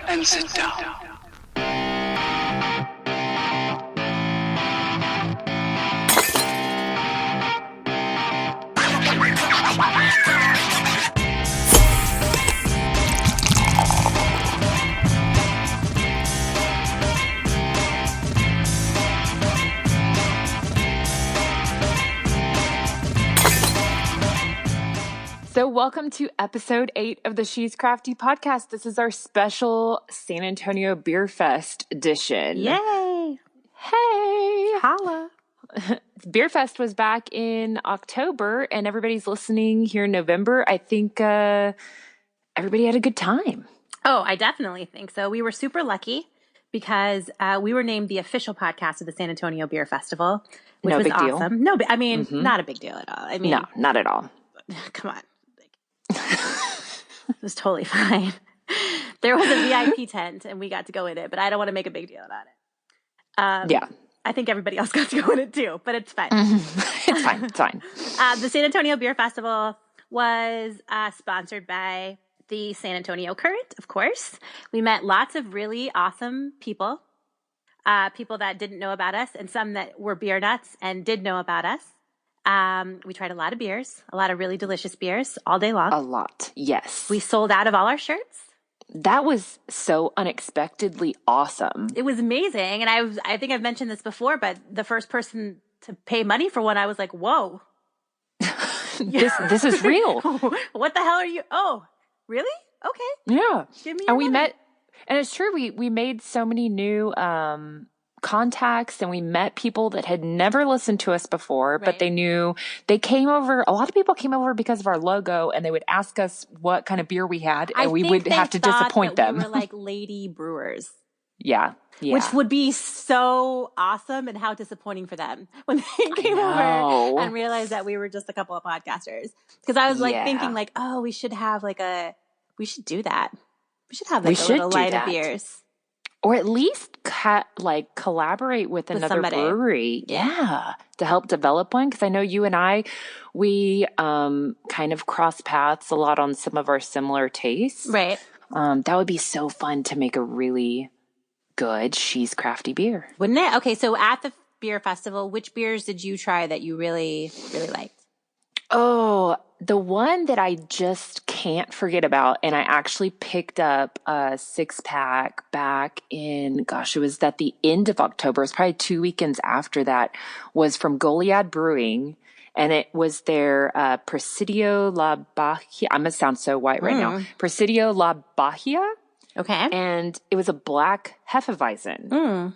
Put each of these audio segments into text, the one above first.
and sit down. So welcome to episode 8 of the She's Crafty podcast. This is our special San Antonio Beer Fest edition. Yay! Hey! Holla! Beer Fest was back in October and everybody's listening here in November. I think everybody had a good time. Oh, I definitely think so. We were super lucky because we were named the official podcast of the San Antonio Beer Festival, which was awesome. No, I mean, not a big deal at all. I mean, no, not at all. Come on. It was totally fine. There was a VIP tent and we got to go in it, but I don't want to make a big deal about it. Yeah. I think everybody else got to go in it too, but it's fine. It's fine. It's fine. The San Antonio Beer Festival was sponsored by the San Antonio Current, of course. We met lots of really awesome people, people that didn't know about us and some that were beer nuts and did know about us. We tried a lot of beers, a lot of really delicious beers all day long. A lot, yes. We sold out of all our shirts. That was so unexpectedly awesome. It was amazing. And I think I've mentioned this before, but the first person to pay money for one, I was like, whoa. This is real. What the hell are you? Oh, really? Okay. Yeah. Give me and we met, and it's true. We made so many new contacts and we met people that had never listened to us before, but they came over. A lot of people came over because of our logo and they would ask us what kind of beer we had and we would have to disappoint them. We were like lady brewers. Yeah. Which would be so awesome and how disappointing for them when they came over and realized that we were just a couple of podcasters. Because I was like thinking like, oh, we should have we should do that. We should have like a little line of beers. Or at least collaborate with another brewery. Yeah. To help develop one. Because I know you and I, we kind of cross paths a lot on some of our similar tastes. Right. That would be so fun to make a really good She's Crafty beer. Wouldn't it? Okay, so at the beer festival, which beers did you try that you really, really liked? Oh, the one that I just can't forget about, and I actually picked up a 6-pack back in, it was at the end of October. It was probably 2 weekends after that, was from Goliad Brewing, and it was their Presidio La Bahia. I'm going to sound so white right now. Presidio La Bahia. Okay. And it was a black Hefeweizen.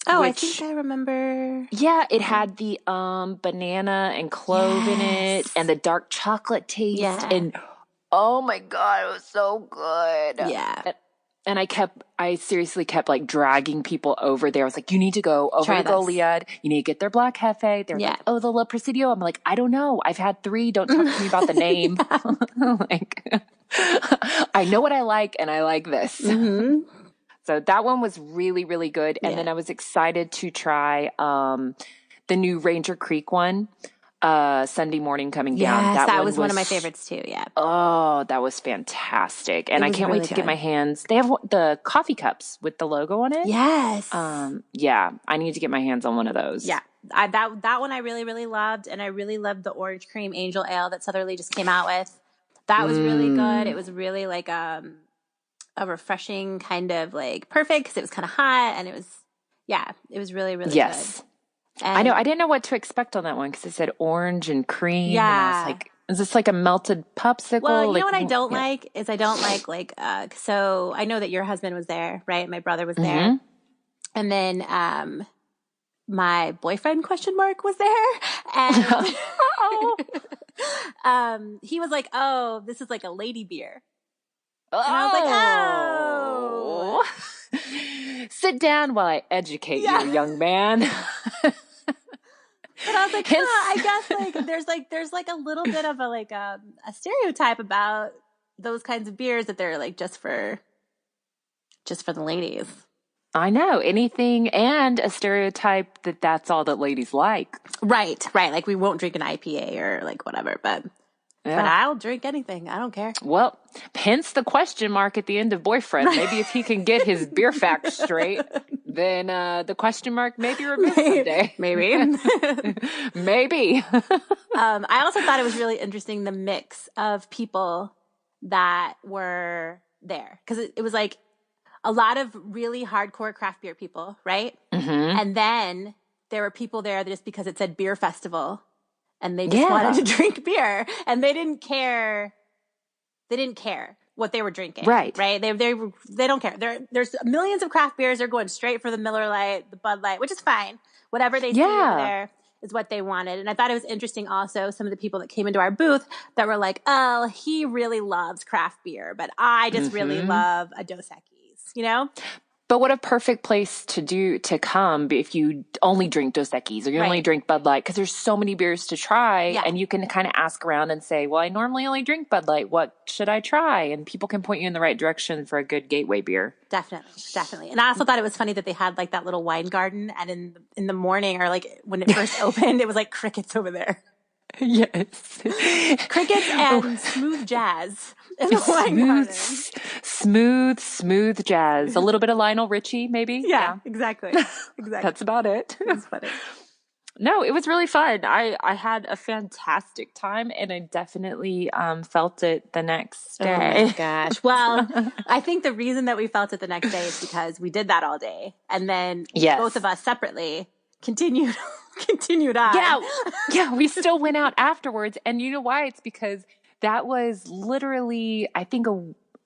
Oh, I think I remember. Yeah, it had the banana and clove in it and the dark chocolate taste. Yeah. And oh my God, it was so good. Yeah. And I seriously kept like dragging people over there. I was like, you need to go over to Goliad. You need to get their black Hefe. They're like, oh, the La Presidio. I'm like, I don't know. I've had 3. Don't talk to me about the name. I know what I like and I like this. Mm-hmm. So that one was really, really good. And then I was excited to try the new Ranger Creek one, Sunday morning coming down. Yes, that was one of my favorites too, yeah. Oh, that was fantastic. And I can't wait to get my hands. They have the coffee cups with the logo on it. Yes. Yeah, I need to get my hands on one of those. Yeah, that one I really, really loved. And I really loved the Orange Cream Angel Ale that Southerly just came out with. That was really good. It was really like a refreshing kind of like perfect because it was kind of hot and it was really, really good. And I know. I didn't know what to expect on that one because it said orange and cream. Yeah. And I was like, is this like a melted popsicle? Well, you know what I don't like is I don't like so I know that your husband was there, right? My brother was there. And then my boyfriend was there. And he was like, oh, this is like a lady beer. And I was like, oh. Sit down while I educate you, young man. But I was like, I guess there's a little bit of a stereotype about those kinds of beers that they're like just for the ladies. I know. Anything and a stereotype that's all that ladies like. Right. Like we won't drink an IPA or like whatever, but but I'll drink anything. I don't care. Well, hence the question mark at the end of boyfriend. Maybe if he can get his beer facts straight, then the question mark may be removed someday. Maybe. Maybe. I also thought it was really interesting, the mix of people that were there. Because it was like a lot of really hardcore craft beer people, right? Mm-hmm. And then there were people there just because it said beer festival. And they just wanted to drink beer, and they didn't care. They didn't care what they were drinking, right? They don't care. There's millions of craft beers. They're going straight for the Miller Lite, the Bud Light, which is fine. Whatever they see over there is what they wanted. And I thought it was interesting. Also, some of the people that came into our booth that were like, "Oh, he really loves craft beer, but I just really love a Dos Equis," you know. But what a perfect place to come if you only drink Dos Equis or you only drink Bud Light, because there's so many beers to try, and you can kind of ask around and say, well, I normally only drink Bud Light. What should I try? And people can point you in the right direction for a good gateway beer. Definitely. And I also thought it was funny that they had like that little wine garden, and in the morning, or like when it first opened, it was like crickets over there. Yes. Crickets and smooth jazz in the wine garden. Smooth jazz. A little bit of Lionel Richie, maybe. Yeah. Exactly. That's about it. It's funny. No, it was really fun. I had a fantastic time, and I definitely felt it the next day. Oh my gosh. Well, I think the reason that we felt it the next day is because we did that all day, and then both of us separately continued on. Yeah, we still went out afterwards, and you know why? It's because that was literally, I think,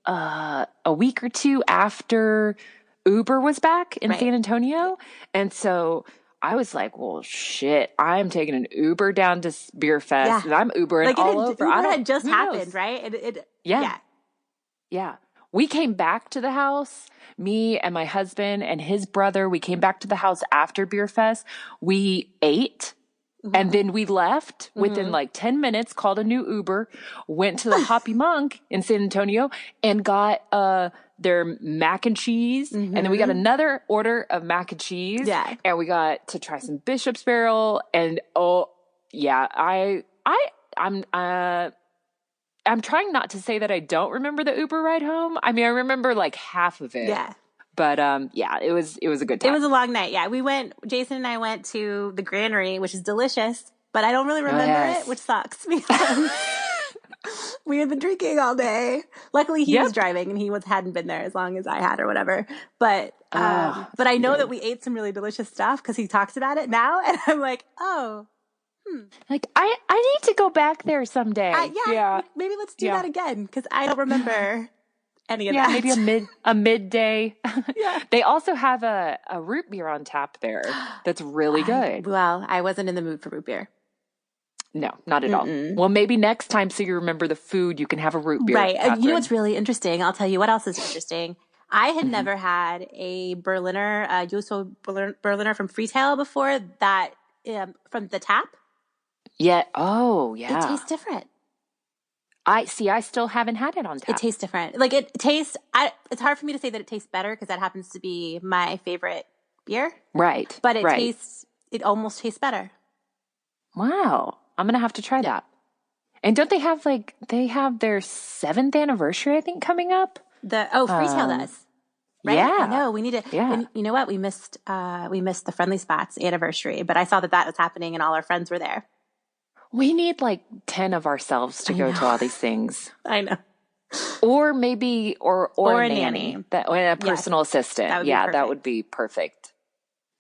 a week or two after Uber was back in San Antonio, and so I was like, well, shit, I'm taking an Uber down to Beer Fest, and I'm Ubering all over. Uber had just happened, right? Yeah. We came back to the house, me and my husband and his brother. We came back to the house after Beer Fest. We ate, and then we left within like 10 minutes, called a new Uber, went to the Hoppy Monk in San Antonio and got their mac and cheese. And then we got another order of mac and cheese. Yeah. And we got to try some Bishop's Barrel. And I'm trying not to say that I don't remember the Uber ride home. I mean, I remember like half of it. Yeah. But it was a good time. It was a long night. Yeah. Jason and I went to the Granary, which is delicious, but I don't really remember it, which sucks because we had been drinking all day. Luckily he was driving and he hadn't been there as long as I had or whatever. But I know that we ate some really delicious stuff because he talks about it now. And I'm like, like, I need to go back there someday. Maybe let's do that again, because I don't remember any of that. Maybe a midday. They also have a root beer on tap there that's really good. Well, I wasn't in the mood for root beer. No, not at all. Well, maybe next time, so you remember the food, you can have a root beer. Right. You know what's really interesting? I'll tell you what else is interesting. I had never had a Berliner, Yuso Berliner from Freetail before, that from the tap. Yeah. Oh, yeah. It tastes different. I still haven't had it on tap. It tastes different. Like it's hard for me to say that it tastes better because that happens to be my favorite beer. Right. But it almost tastes better. Wow. I'm going to have to try that. And don't they have their 7th anniversary, I think, coming up? Freetail does. Right? Yeah. I know. We need to, you know what? We missed the Friendly Spots anniversary, but I saw that was happening and all our friends were there. We need like 10 of ourselves to go to all these things. I know. Or maybe, or a nanny. A personal assistant. That would be perfect.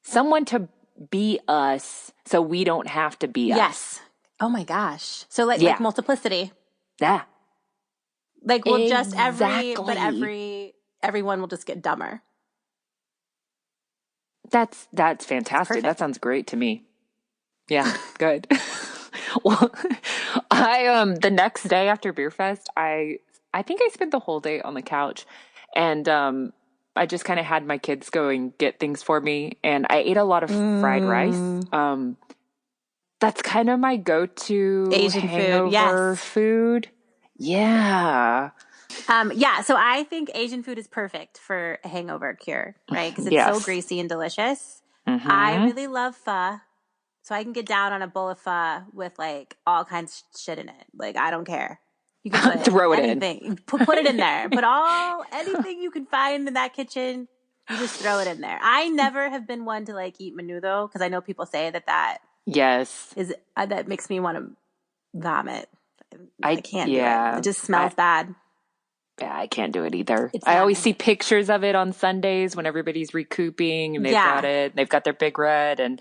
Someone to be us so we don't have to be us. Yes. Oh my gosh. So like multiplicity. Yeah. Like we'll just everyone will just get dumber. That's fantastic. That sounds great to me. Yeah, good. Well, the next day after Beer Fest, I think I spent the whole day on the couch, and I just kind of had my kids go and get things for me, and I ate a lot of fried rice. That's kind of my go-to Asian hangover food. Yeah. So I think Asian food is perfect for a hangover cure, right? Because it's so greasy and delicious. I really love pho. So I can get down on a bowl of pho with like all kinds of shit in it. Like, I don't care. You can put Throw it anything. in. Put it in there. Anything you can find in that kitchen, you just throw it in there. I never have been one to like eat menudo because I know people say that Yes. is that makes me want to vomit. I can't do it. It just smells bad. Yeah, I can't do it either. I always see pictures of it on Sundays when everybody's recouping and they've got it. They've got their Big Red. And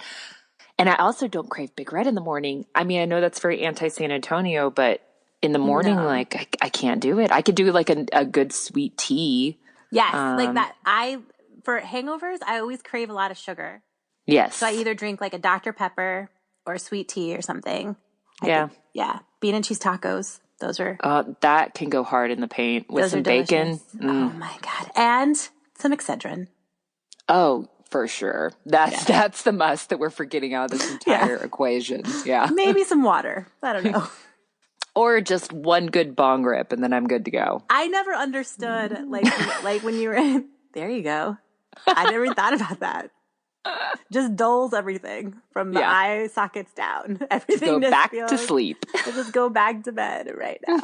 I also don't crave Big Red in the morning. I mean, I know that's very anti-San Antonio, but in the morning, like, I can't do it. I could do like a good sweet tea. Yes, like that. For hangovers, I always crave a lot of sugar. Yes. So I either drink like a Dr. Pepper or a sweet tea or something. Yeah. Bean and cheese tacos. Those are... that can go hard in the paint with some bacon. Oh my God. And some Excedrin. Oh, for sure. That's the must that we're forgetting out of this entire equation. Yeah. Maybe some water. I don't know. Or just one good bong rip and then I'm good to go. I never understood like when you were in... There you go. I never thought about that. Just doles everything from the eye sockets down. Everything just go back to sleep. Just go back to bed right now.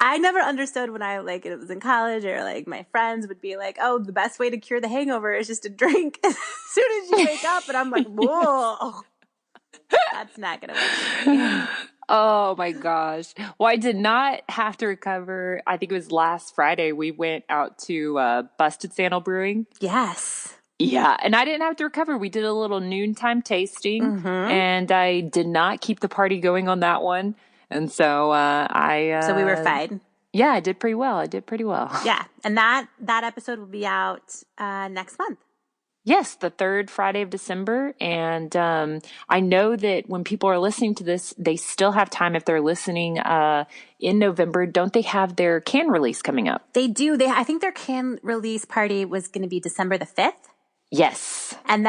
I never understood when it was in college or like my friends would be like, oh, the best way to cure the hangover is just to drink as soon as you wake up. And I'm like, whoa, that's not going to work for me. Oh my gosh. Well, I did not have to recover. I think it was last Friday. We went out to Busted Sandal Brewing. Yes. Yeah, and I didn't have to recover. We did a little noontime tasting, and I did not keep the party going on that one. And so So we were fine. Yeah, I did pretty well. Yeah, and that episode will be out next month. Yes, the third Friday of December. And I know that when people are listening to this, they still have time if they're listening in November. Don't they have their can release coming up? They do. I think their can release party was going to be December the 5th. Yes. And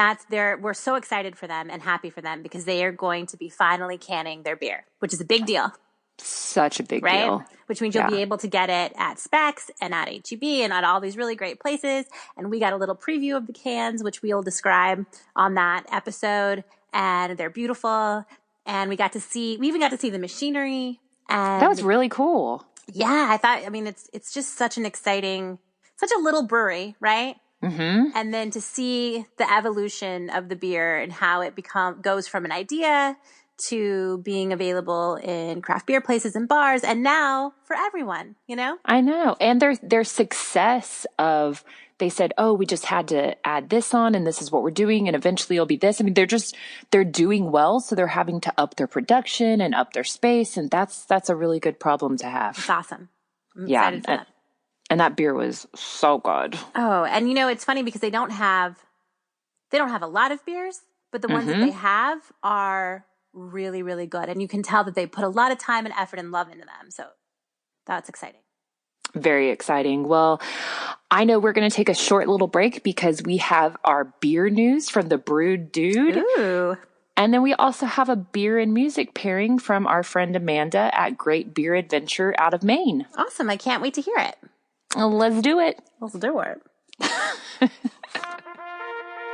we're so excited for them and happy for them because they are going to be finally canning their beer, which is a big deal. Such a big deal. Which means you'll be able to get it at Specs and at H-E-B and at all these really great places. And we got a little preview of the cans, which we'll describe on that episode. And they're beautiful. And we even got to see the machinery. And that was really cool. Yeah, it's just such an exciting, such a little brewery, right? Mm-hmm. And then to see the evolution of the beer and how it goes from an idea to being available in craft beer places and bars, and now for everyone, you know? I know. And their success of, they said, oh, we just had to add this on and this is what we're doing and eventually it'll be this. I mean, they're doing well, so they're having to up their production and up their space, and that's a really good problem to have. It's awesome. I'm excited for that. And that beer was so good. Oh, and it's funny because they don't have a lot of beers, but the ones that they have are really, really good. And you can tell that they put a lot of time and effort and love into them. So that's exciting. Very exciting. Well, I know we're going to take a short little break because we have our beer news from the Brewed Dude. Ooh. And then we also have a beer and music pairing from our friend Amanda at Great Beer Adventure out of Maine. Awesome. I can't wait to hear it. Let's do it. Let's do it.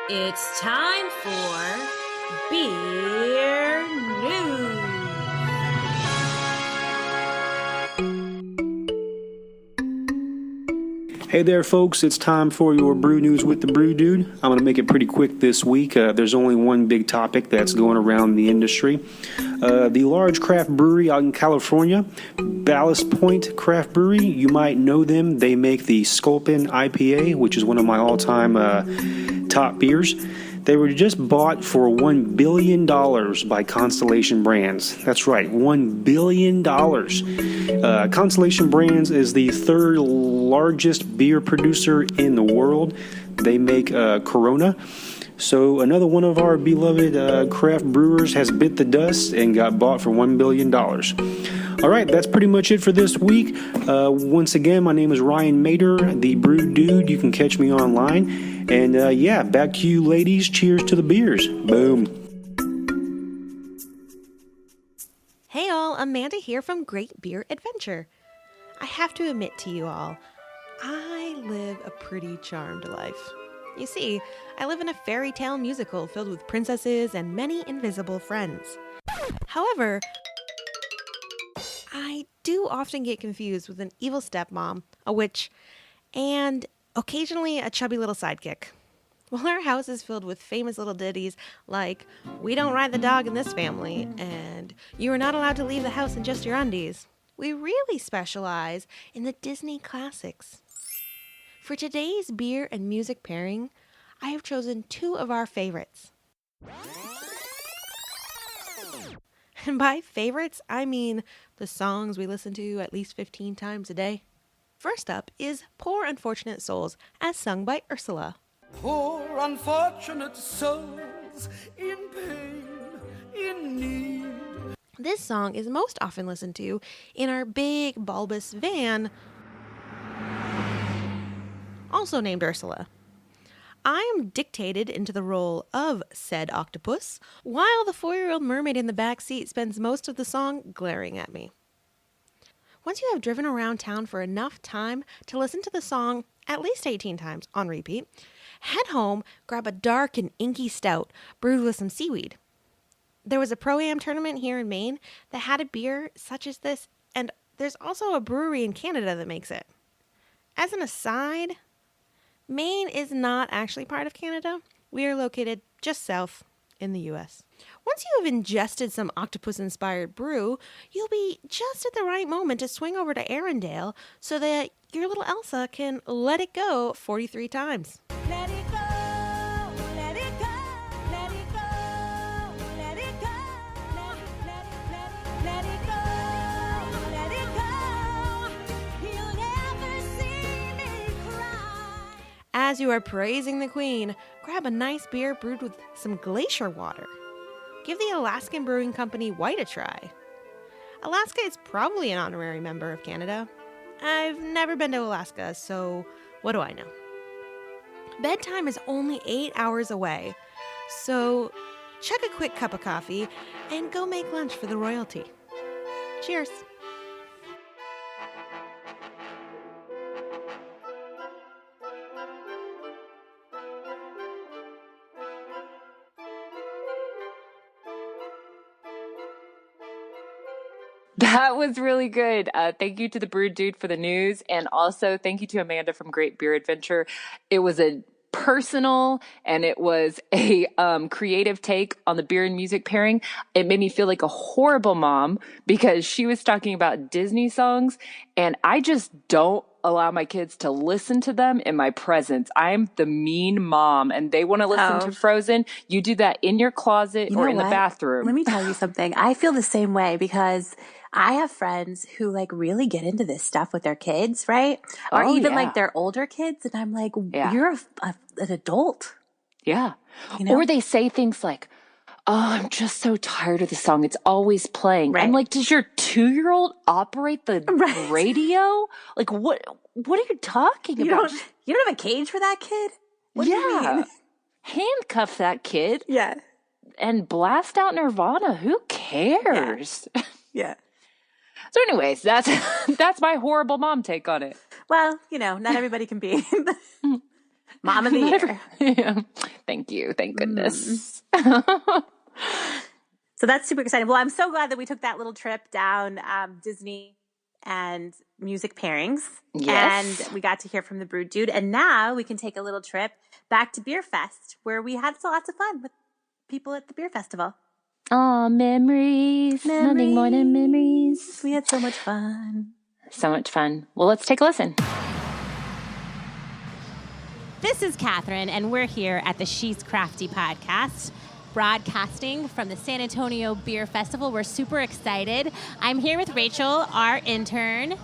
It's time for Beer News. Hey there, folks. It's time for your brew news with the Brew Dude. I'm going to make it pretty quick this week. There's only one big topic that's going around the industry. The large craft brewery out in California, Ballast Point Craft Brewery, you might know them. They make the Sculpin IPA, which is one of my all-time top beers. They were just bought for $1 billion by Constellation Brands. That's right, $1 billion. Constellation Brands is the third largest beer producer in the world. They make Corona. So another one of our beloved craft brewers has bit the dust and got bought for $1 billion. All right, that's pretty much it for this week. Once again, my name is Ryan Mader, the Brewed Dude. You can catch me online. And back to you ladies. Cheers to the beers. Boom. Hey all, Amanda here from Great Beer Adventure. I have to admit to you all, I live a pretty charmed life. You see, I live in a fairy tale musical filled with princesses and many invisible friends. However, I do often get confused with an evil stepmom, a witch, and occasionally a chubby little sidekick. Well, our house is filled with famous little ditties like, "We don't ride the dog in this family," and "You are not allowed to leave the house in just your undies." We really specialize in the Disney classics. For today's beer and music pairing, I have chosen two of our favorites. And by favorites, I mean the songs we listen to at least 15 times a day. First up is Poor Unfortunate Souls, as sung by Ursula. Poor unfortunate souls in pain, in need. This song is most often listened to in our big bulbous van, also named Ursula. I am dictated into the role of said octopus, while the 4-year-old mermaid in the back seat spends most of the song glaring at me. Once you have driven around town for enough time to listen to the song at least 18 times on repeat, head home, grab a dark and inky stout brewed with some seaweed. There was a Pro-Am tournament here in Maine that had a beer such as this, and there's also a brewery in Canada that makes it. As an aside, Maine is not actually part of Canada. We are located just south in the U.S. Once you have ingested some octopus-inspired brew, you'll be just at the right moment to swing over to Arundel so that your little Elsa can let it go 43 times. Let it go, let it go, let it go, let it go, let it go, let it go. You'll never see me cry. As you are praising the queen, grab a nice beer brewed with some glacier water. Give the Alaskan Brewing Company White a try. Alaska is probably an honorary member of Canada. I've never been to Alaska, so what do I know? Bedtime is only 8 hours away, so chug a quick cup of coffee and go make lunch for the royalty. Cheers. That was really good. Thank you to the Brewed Dude for the news. And also thank you to Amanda from Great Beer Adventure. It was a personal and it was a creative take on the beer and music pairing. It made me feel like a horrible mom because she was talking about Disney songs and I just don't allow my kids to listen to them in my presence. I'm the mean mom and they want to listen to Frozen. You do that in your closet or in the bathroom. Let me tell you something. I feel the same way because I have friends who like really get into this stuff with their kids, right? Or even like their older kids. And I'm like, you're an adult. Yeah. You know? Or they say things like, "Oh, I'm just so tired of the song. It's always playing." Right. I'm like, does your 2-year-old operate the radio? Like, what are you talking about? You don't have a cage for that kid? What do you mean? Handcuff that kid. Yeah. And blast out Nirvana. Who cares? Yeah. So anyways, that's my horrible mom take on it. Well, not everybody can be mom of the year. Yeah. Thank you. Thank goodness. So that's super exciting. Well, I'm so glad that we took that little trip down Disney and music pairings. Yes. And we got to hear from the Brewed Dude. And now we can take a little trip back to Beer Fest, where we had lots of fun with people at the beer festival. Oh, memories. Nothing more than memories. We had so much fun. So much fun. Well, let's take a listen. This is Catherine, and we're here at the She's Crafty podcast, broadcasting from the San Antonio Beer Festival. We're super excited. I'm here with Rachel, our intern.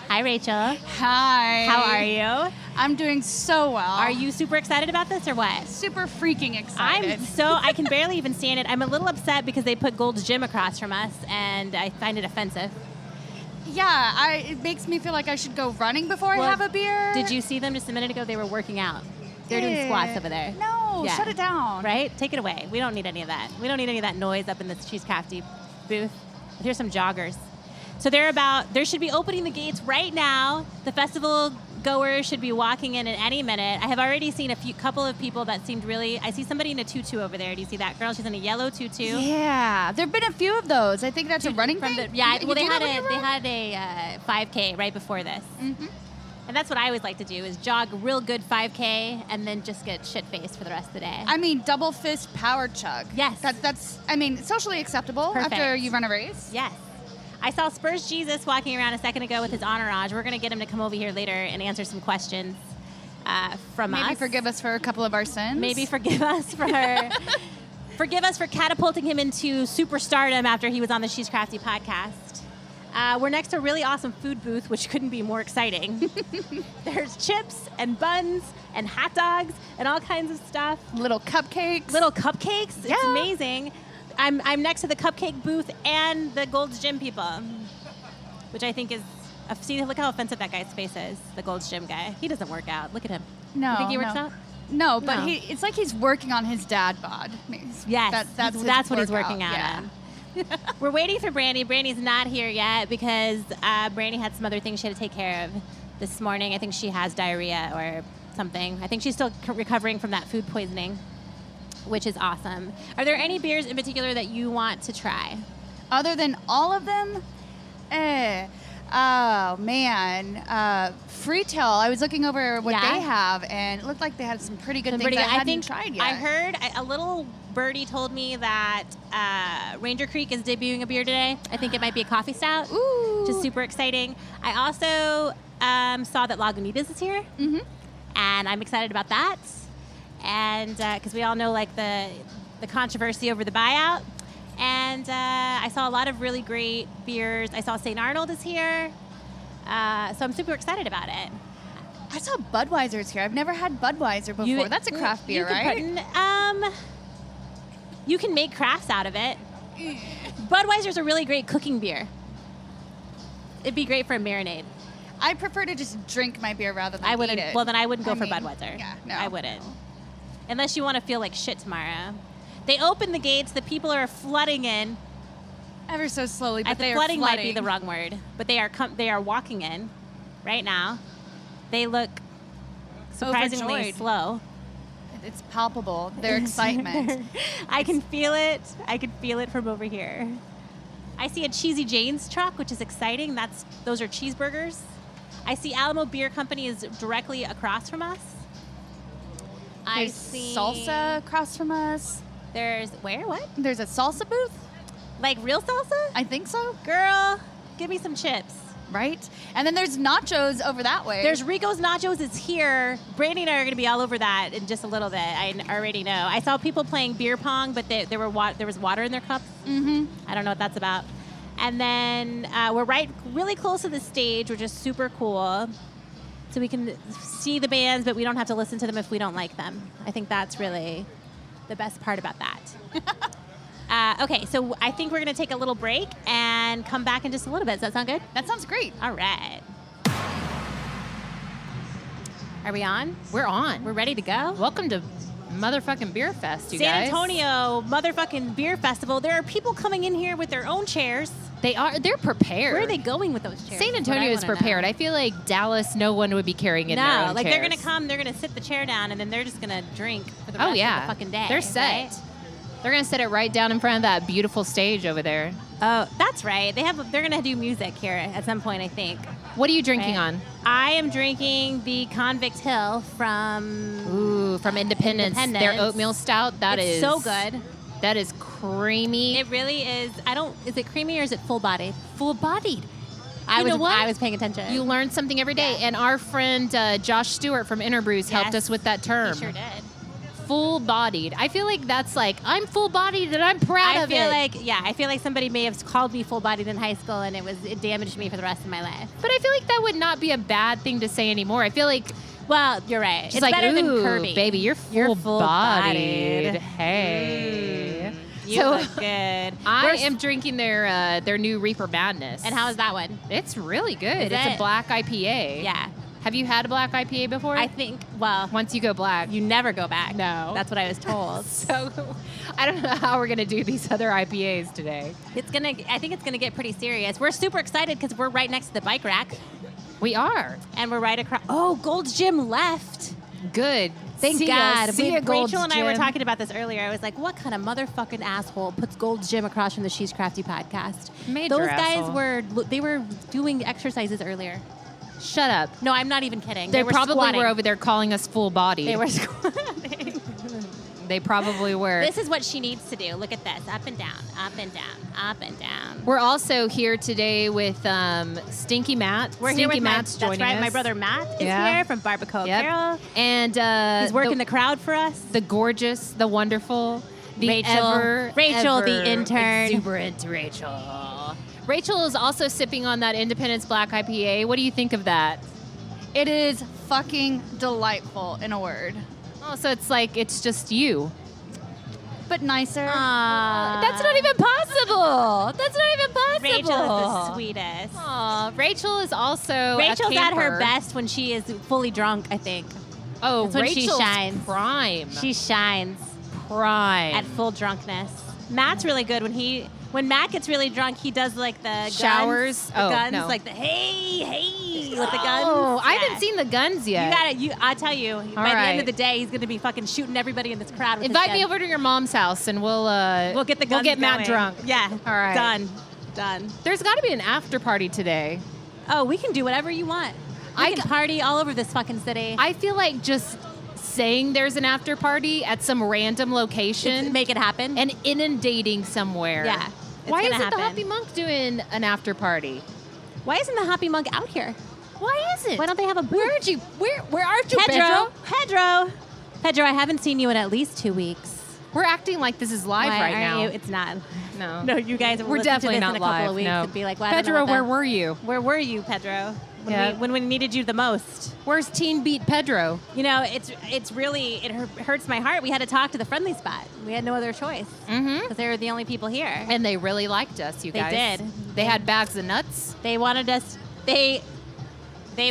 Hi, Rachel. Hi. How are you? I'm doing so well. Are you super excited about this or what? Super freaking excited. I can barely even stand it. I'm a little upset because they put Gold's Gym across from us, and I find it offensive. Yeah, it makes me feel like I should go running before I have a beer. Did you see them just a minute ago? They were working out. They're doing squats over there. No, shut it down. Right? Take it away. We don't need any of that. We don't need any of that noise up in the She's Crafty booth. Here's some joggers. So they should be opening the gates right now. The festival goers should be walking in at any minute. I have already seen a couple of people that seemed really. I see somebody in a tutu over there. Do you see that girl? She's in a yellow tutu. Yeah, there've been a few of those. I think that's a running thing. They had a 5K right before this. Mm-hmm. And that's what I always like to do is jog a real good 5K and then just get shit-faced for the rest of the day. I mean, double fist power chug. Yes. That's socially acceptable. Perfect. After you run a race. Yes. I saw Spurs Jesus walking around a second ago with his entourage. We're going to get him to come over here later and answer some questions from us. Maybe forgive us for a couple of our sins. Maybe forgive us for catapulting him into superstardom after he was on the She's Crafty podcast. We're next to a really awesome food booth, which couldn't be more exciting. There's chips and buns and hot dogs and all kinds of stuff. Little cupcakes. Yeah. It's amazing. I'm next to the cupcake booth and the Gold's Gym people, which I think is. See, look how offensive that guy's face is. The Gold's Gym guy. He doesn't work out. Look at him. No. You think he works out? No, but it's like he's working on his dad bod. Yes, that's what he's working out yeah. on. We're waiting for Brandi. Brandi's not here yet because Brandi had some other things she had to take care of this morning. I think she has diarrhea or something. I think she's still recovering from that food poisoning, which is awesome. Are there any beers in particular that you want to try? Other than all of them? Oh, man. Freetail, I was looking over what they have, and it looked like they had some pretty good things I hadn't tried yet. I heard a little birdie told me that Ranger Creek is debuting a beer today. I think it might be a coffee stout, which is super exciting. I also saw that Lagunitas is here, and I'm excited about that. And because we all know like the controversy over the buyout. And I saw a lot of really great beers. I saw St. Arnold is here. So I'm super excited about it. I saw Budweiser's here. I've never had Budweiser before. That's a craft beer, right? You can make crafts out of it. Budweiser's a really great cooking beer. It'd be great for a marinade. I prefer to just drink my beer rather than eat it. Well, then I wouldn't go for Budweiser. Yeah, no. I wouldn't. Unless you want to feel like shit tomorrow. They opened the gates. The people are flooding in. Ever so slowly, but they are flooding. flooding. Might be the wrong word, but they are walking in right now. They look surprisingly overjoyed. Slow. It's palpable, their excitement. I can feel it. I can feel it from over here. I see a Cheesy Jane's truck, which is exciting. Those are cheeseburgers. I see Alamo Beer Company is directly across from us. I see salsa across from us. There's where? What? There's a salsa booth? Like real salsa? I think so. Girl, give me some chips. Right? And then there's nachos over that way. There's Rico's Nachos is here. Brandi and I are going to be all over that in just a little bit. I already know. I saw people playing beer pong, but there was water in their cups. Mm-hmm. I don't know what that's about. And then we're really close to the stage, which is super cool. So we can see the bands, but we don't have to listen to them if we don't like them. I think that's really the best part about that. Okay, so I think we're going to take a little break and come back in just a little bit. Does that sound good? That sounds great. All right. Are we on? We're on. We're ready to go? Welcome to motherfucking Beer Fest, you San guys. Antonio motherfucking Beer Festival. There are people coming in here with their own chairs. They're prepared. Where are they going with those chairs? San Antonio is prepared. I feel like Dallas, no one would be carrying in their own like chairs. they're going to come, they're going to sit the chair down, and then they're just going to drink for the rest of the fucking day. They're set. Right? They're going to set it right down in front of that beautiful stage over there. Oh, that's right. They're going to do music here at some point, I think. What are you drinking on? I am drinking the Convict Hill from Independence. Their oatmeal stout. It's so good. That is creamy. It really is. Is it creamy or is it full-bodied? Full-bodied. I was paying attention. You learn something every day. Yeah. And our friend Josh Stewart from Interbrews helped us with that term. He sure did. Full-bodied. I feel like that's like, I'm full-bodied and I'm proud of it. I feel like somebody may have called me full-bodied in high school and it damaged me for the rest of my life. But I feel like that would not be a bad thing to say anymore. I feel like, well, you're right. It's like, better than ooh, curvy. Baby, you're full-bodied. Hey. You look good. I am drinking their new Reaper Madness. And how is that one? It's really good. It's a black IPA. Yeah. Have you had a black IPA before? I think, well. Once you go black. You never go back. No. That's what I was told. So I don't know how we're going to do these other IPAs today. I think it's going to get pretty serious. We're super excited because we're right next to the bike rack. We are. And we're right across. Oh, Gold's Gym left. Good. Thank See God. Ya. See ya, Gold's Rachel and I were Gym. talking about this earlier. I was like, what kind of motherfucking asshole puts Gold's Gym across from the She's Crafty podcast? Major Those guys asshole. they were doing exercises earlier. Shut up. No, I'm not even kidding. They were probably squatting. were over there calling us full body. They were squatting. They probably were. This is what she needs to do. Look at this. Up and down, up and down, up and down. We're also here today with Stinky Matt. We're Stinky here with Matt's that's joining right. us. My brother Matt is Yeah. here from Barbacoa Yep. Apparel. And He's working the crowd for us. the gorgeous, the wonderful, the Rachel, the intern. exuberant Rachel. Rachel is also sipping on that Independence Black IPA. What do you think of that? It is fucking delightful, in a word. Oh, so it's like it's just you. But nicer. That's not even possible. That's not even possible. Rachel is the sweetest. Aw, Rachel is also Rachel's a at her camper. best when she is fully drunk, I think. Oh, That's when she Rachel's shines. prime. She shines prime. at full drunkenness. Matt's really good when Matt gets really drunk, he does like the Showers? guns, Oh, no. like the hey with the guns. Oh, I Yeah. haven't seen the guns yet. I tell you, by the right. end of the day, he's going to be fucking shooting everybody in this crowd with Invite his me guns. over to your mom's house and we'll We'll get the guns We'll get Matt going. drunk. Yeah. All right. Done. There's got to be an after party today. Oh, we can do whatever you want. We can party all over this fucking city. I feel like just saying there's an after party at some random location, make it happen, and inundating somewhere. Yeah. Why gonna isn't the happen. Hoppy Monk doing an after party? Why isn't the Hoppy Monk out here? Why isn't? Why don't they have a booth? Where aren't you? Where aren't you, Pedro, I haven't seen you in at least 2 weeks. We're acting like this is live Why right aren't now. you? It's not. No. No, you guys will We're listen definitely to this not in a couple live. of weeks No. and be like, well, I don't know Pedro, what where the- were you? Where were you, Pedro? Yeah. When we needed you the most. Where's Teen Beat Pedro? You know, it's really, it hurts my heart. We had to talk to the friendly spot. We had no other choice. Because they were the only people here. And they really liked us, you They guys. did. They had bags of nuts. They wanted us, they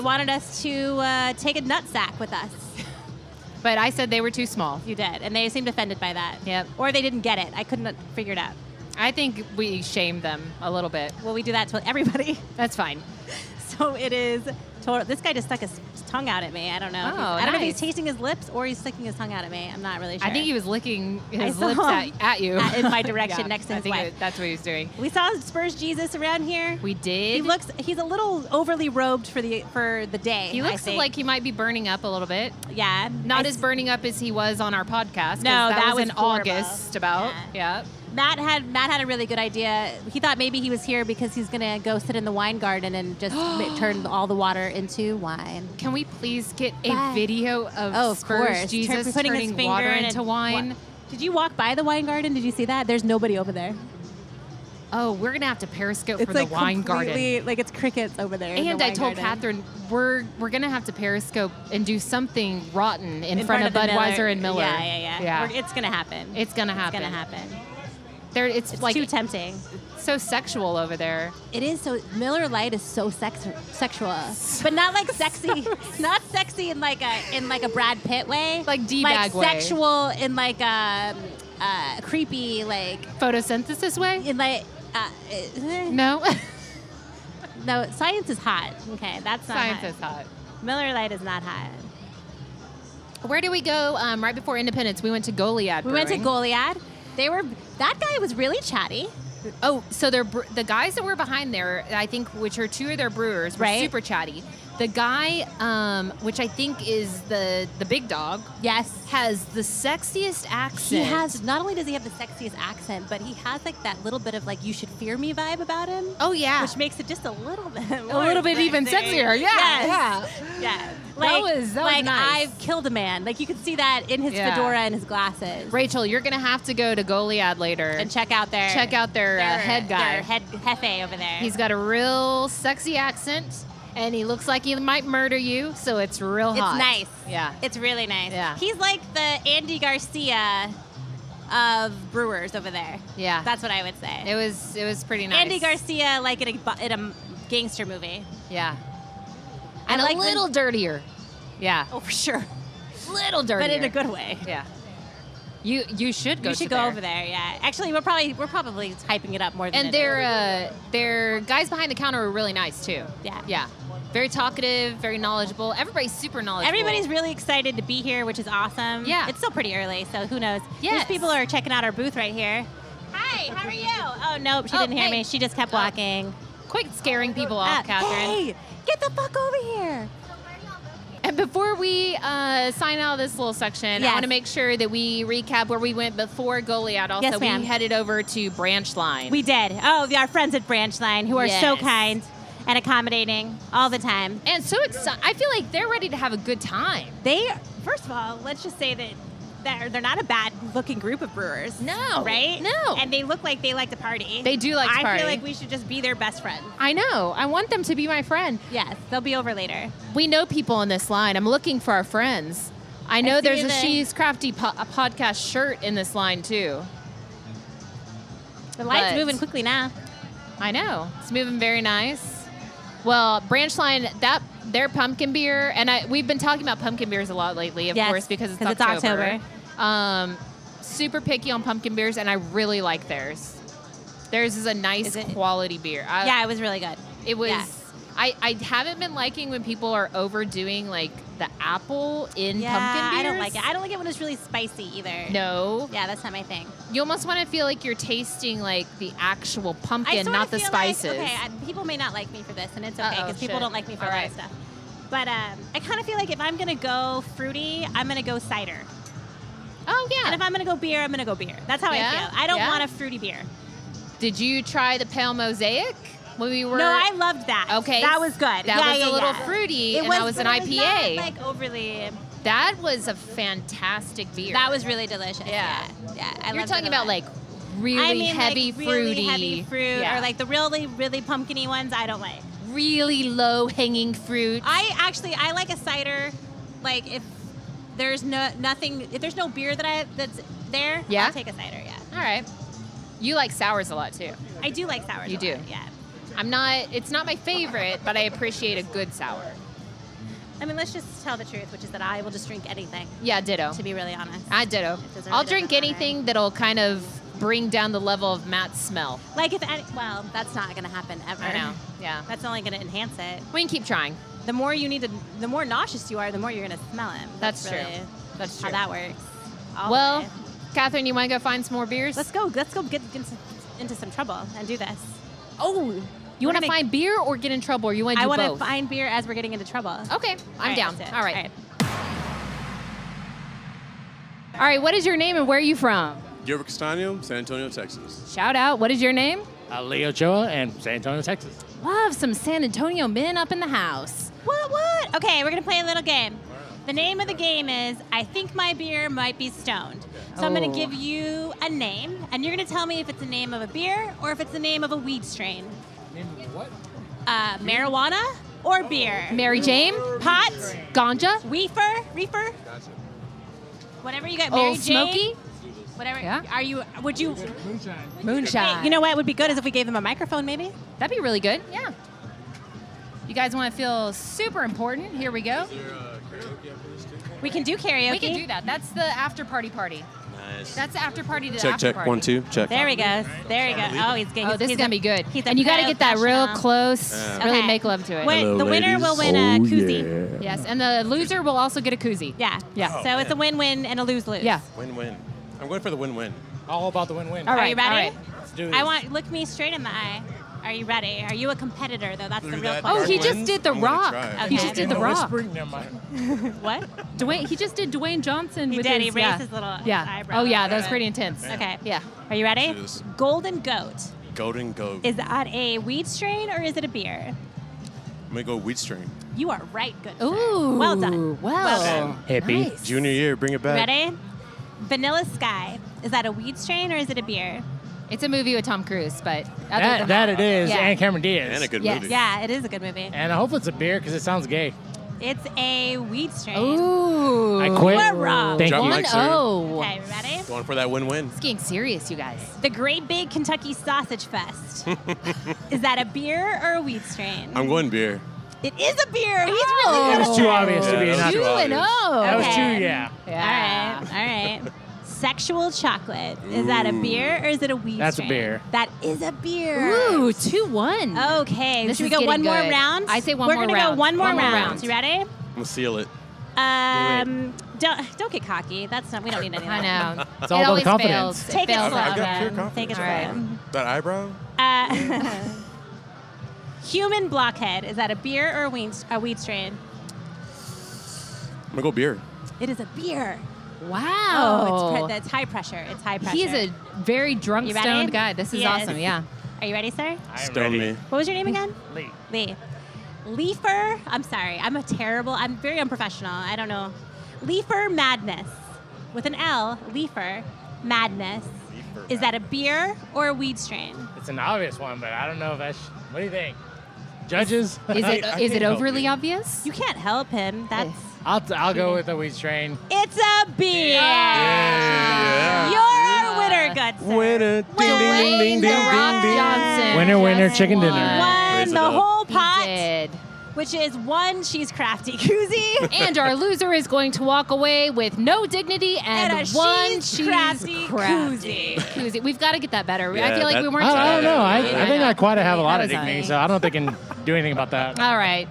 wanted us to take a nut sack with us. But I said they were too small. You did. And they seemed offended by that. Yep. Or they didn't get it. I couldn't figure it out. I think we shamed them a little bit. Well, we do that to everybody. That's fine. So it is total. This guy just stuck his tongue out at me. I don't know. Oh, I don't know if he's nice. tasting his lips or he's sticking his tongue out at me. I'm not really sure. I think he was licking his I lips saw him at you. in my direction Yeah, next to I his think wife. that's what he was doing. We saw Spurs Jesus around here. We did. He's a little overly robed for the day. He I looks think. like he might be burning up a little bit. Yeah. Not as burning up as he was on our podcast. 'cause No, that was in was horrible. August about. Yeah. Matt had a really good idea. He thought maybe he was here because he's gonna go sit in the wine garden and just turn all the water into wine. Can we please get a Bye. video of Spurs Jesus putting his turning finger water in into and- wine? Did you walk by the wine garden? Did you see that? There's nobody over there. Oh, we're gonna have to Periscope It's for the like wine garden. completely like it's crickets over there. in the And I wine told garden. Catherine we're gonna have to Periscope and do something rotten in front of the Budweiser and Miller. Yeah. It's gonna happen. It's gonna happen. It's gonna happen. It's like too tempting. so sexual over there. It is so. Miller Lite is so sexual, but not like sexy. Not sexy in like a Brad Pitt way. Like D-bag way. Sexual in like a creepy like Photosynthesis way? in like. No. No, science is hot. Okay, that's not Science hot. is hot. Miller Lite is not hot. Where did we go right before Independence? We went to Goliad We went to Brewing. Goliad. That guy was really chatty. Oh, so the guys that were behind there, I think, which are two of their brewers, were Right. super chatty. The guy, which I think is the big dog, Yes. has the sexiest accent. He has, not only does he have the sexiest accent, but he has like that little bit of like you should fear me vibe about him. Oh yeah, Which makes it just a little bit even sexier. Yeah, Yeah. That was like nice. I've killed a man. Like you could see that in his Yeah. fedora and his glasses. Rachel, you're gonna have to go to Goliad later And check out their head guy. Their head jefe over there. He's got a real sexy accent, and he looks like he might murder you. So it's real hot. It's nice. Yeah. It's really nice. Yeah. He's like the Andy Garcia of brewers over there. Yeah. That's what I would say. It was pretty nice. Andy Garcia like in a gangster movie. Yeah. And like a when- little dirtier. Yeah. Oh, for sure. Little dirtier. But in a good way. Yeah. You should go. You should go over there. Yeah. Actually, we're probably hyping it up more than And it is. their guys behind the counter were really nice too. Yeah. Yeah. Very talkative, very knowledgeable. Everybody's super knowledgeable. Everybody's really excited to be here, which is awesome. Yeah. It's still pretty early, so who knows? Yes. These people are checking out our booth right here. Hi, how are you? Oh, nope, she didn't hear me. She just kept walking. Quit scaring people off, Catherine. Hey, get the fuck over here. And before we sign out of this little section, I want to make sure that we recap where we went before Goliath. Also, Yes, ma'am. we headed over to Branch Line. We did. Oh, our friends at Branch Line who are so kind and accommodating all the time. And so excited. I feel like they're ready to have a good time. First of all, let's just say that they're not a bad-looking group of brewers. No. Right? No. And they look like they like to party. They do like to party. I feel like we should just be their best friends. I know. I want them to be my friend. Yes, they'll be over later. We know people in this line. I'm looking for our friends. I know there's a the- She's Crafty a podcast shirt in this line, too. The line's But- moving quickly now. I know. It's moving very nice. Well, Branch Line, their pumpkin beer, and we've been talking about pumpkin beers a lot lately, of course, because it's October. Super picky on pumpkin beers, and I really like theirs. Theirs is a nice quality beer. Yeah, it was really good. It was. Yeah. I haven't been liking when people are overdoing like the apple in pumpkin beers. I don't like it. I don't like it when it's really spicy either. No. Yeah, that's not my thing. You almost want to feel like you're tasting like the actual pumpkin, sorta not the feel spices. Like, okay, people may not like me for this, and it's okay because people shit. don't like me for All a lot right. of stuff. But I kind of feel like if I'm gonna go fruity, I'm gonna go cider. Oh yeah. And if I'm gonna go beer, I'm gonna go beer. That's how I feel. I don't want a fruity beer. Did you try the Pale Mosaic when we were? No, I loved that. Okay, that was good. That was a little fruity, and that was an but it IPA. was not, like overly. That was a fantastic beer. That was really delicious. Yeah. I You're loved talking it a about lot. like really heavy like fruity, really heavy fruit, Yeah. or like the really, really pumpkin-y ones. I don't like. really low hanging fruit. I like a cider. Like if there's if there's no beer that's there, Yeah? I'll take a cider. Yeah. All right. You like sours a lot too. I do like sours. You a do. lot, yeah. It's not my favorite, but I appreciate a good sour. I mean, let's just tell the truth, which is that I will just drink anything. Yeah, ditto. To be really honest. I ditto. Really I'll drink doesn't matter. anything that'll kind of bring down the level of Matt's smell. Like well, that's not going to happen ever. I know. Yeah. That's only going to enhance it. We can keep trying. The more nauseous you are, the more you're going to smell him. That's really true. That's true. How that works. All Well, the way. Catherine, you want to go find some more beers? Let's go get into some trouble and do this. Oh, you want to find beer or get in trouble, or you want to do I both? want to find beer as we're getting into trouble. Okay, I'm down. That's it. All right. All right, what is your name and where are you from? Gilbert Castaño, San Antonio, Texas. Shout out. What is your name? Leo Joa and San Antonio, Texas. Love some San Antonio men up in the house. What? Okay, we're going to play a little game. The name of the game is I think my beer might be stoned. So I'm going to give you a name, and you're going to tell me if it's the name of a beer or if it's the name of a weed strain. Name of what? Marijuana or beer? Mary Jane? Pot? Ganja? Reefer? Whatever you got. Mary Old Jane? Smoky? Whatever. Yeah. Would you? Moonshine. Hey, you know what would be good is if we gave them a microphone, maybe? That'd be really good. Yeah. You guys want to feel super important? Here we go. We can do karaoke. We can do that. That's the after party. Nice. That's the after party to the Check, after check. party. 1, 2, check. There he goes. There he goes. Oh, he's getting. Oh, this is going to be good. He's a And you got to get that real professional. close. Really Okay. make love to it. Hello, The winner ladies. will win a koozie. Yes, and the loser will also get a koozie. Yeah. Yeah. So it's a win-win and a lose-lose. Yeah. Win-win. I'm going for the win-win. All about the win-win. All right. Are you ready? All right. Let's do this. I want look me straight in the eye. Are you ready? Are you a competitor though? That's the Through real that question. Oh, he dark just lens, did The I'm gonna Rock. try. He Okay. just did The No Rock. whispering, never mind. What? Dwayne, he just did Dwayne Johnson. He with did. His, He raised yeah. his little Yeah. eyebrow. Oh yeah, over that was it. pretty intense. Okay. Yeah. Are you ready? Let's do this. Golden Goat. Golden Goat. Is that a weed strain or is it a beer? I'm going to go wheat strain. You are right. Good. sir. Ooh. Well done. Well done. Hippie. Nice. Junior year, bring it back. Ready? Vanilla Sky. Is that a weed strain or is it a beer? It's a movie with Tom Cruise, but other than That it is, Yeah. and Cameron Diaz. And a good Yes. movie. Yeah, it is a good movie. And I hope it's a beer because it sounds gay. It's a weed strain. Ooh. I quit. You are wrong. Thank Drop you. mic, sir. 1-0. Okay, ready? Going for that win-win. It's getting serious, you guys. The Great Big Kentucky Sausage Fest. Is that a beer or a weed strain? I'm going beer. It is a beer. He's Oh. really That good. was too obvious to Yeah, be that was not. too obvious. 2-0. That was Okay. too, yeah. Yeah. All right. Sexual chocolate. Is that a beer or is it a weed That's strain? a beer. That is a beer. Ooh, 2-1. Okay. This Should we is go one getting more good. round? I say one We're more gonna round. go one more One more round. round. You ready? I'm gonna seal it. Don't get cocky. That's not. We don't need any. I know. It's all about always confidence. fails. Take it fails slow. I've got pure then. confidence. Take it All right. slow. That eyebrow? Human blockhead. Is that a beer or a weed strain? I'm gonna go beer. It is a beer. Wow. It's high pressure. It's high pressure. He's a very drunk, You ready? stoned guy. This is He awesome. is. Yeah. Are you ready, sir? I am Stone ready. me. What was your name again? Lee. Lee. Leafer. I'm sorry. I'm very unprofessional. I don't know. Leafer Madness. With an L. Leafer Madness. Is that a beer or a weed strain? It's an obvious one, but I don't know if that's. What do you think? Judges? Is it I is it can't help overly you. obvious? You can't help him. That's. I'll go with the weed strain. It's a beer. Yeah. You're our winner, good sir. Winner. Ding, ding, ding, ding, The ding, Rock ding. Johnson. Winner, winner, just chicken dinner. Won Raise it the up. whole He pot, did. which is one She's Crafty koozie. And our loser is going to walk away with no dignity and And a one She's She's Crafty koozie. We've got to get that better. Yeah, I feel like that- we weren't. I don't know. I think I quite have a lot That of was dignity, nice. so I don't think I can do anything about that. All right.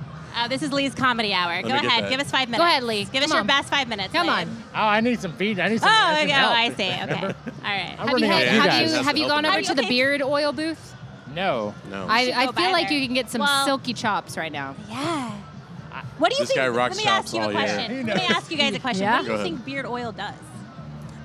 This is Lee's comedy hour. Go me get ahead. that. Give us 5 minutes. Go ahead, Lee. Give us Come your on. best 5 minutes. Come Lee. on. Oh, I need some feed. I need some. Oh, I need okay. some help. I see. Okay. All right. I'm Have you, running had, out of have guys. you, have you gone over to the Okay. beard oil booth? No. No. I go by feel like there. you can get some Well- silky chops right now. Yeah. What do you This think? guy rocks Let me ask chops you a all year. question. Let me ask you guys a question. Yeah? What do Go you ahead. think beard oil does?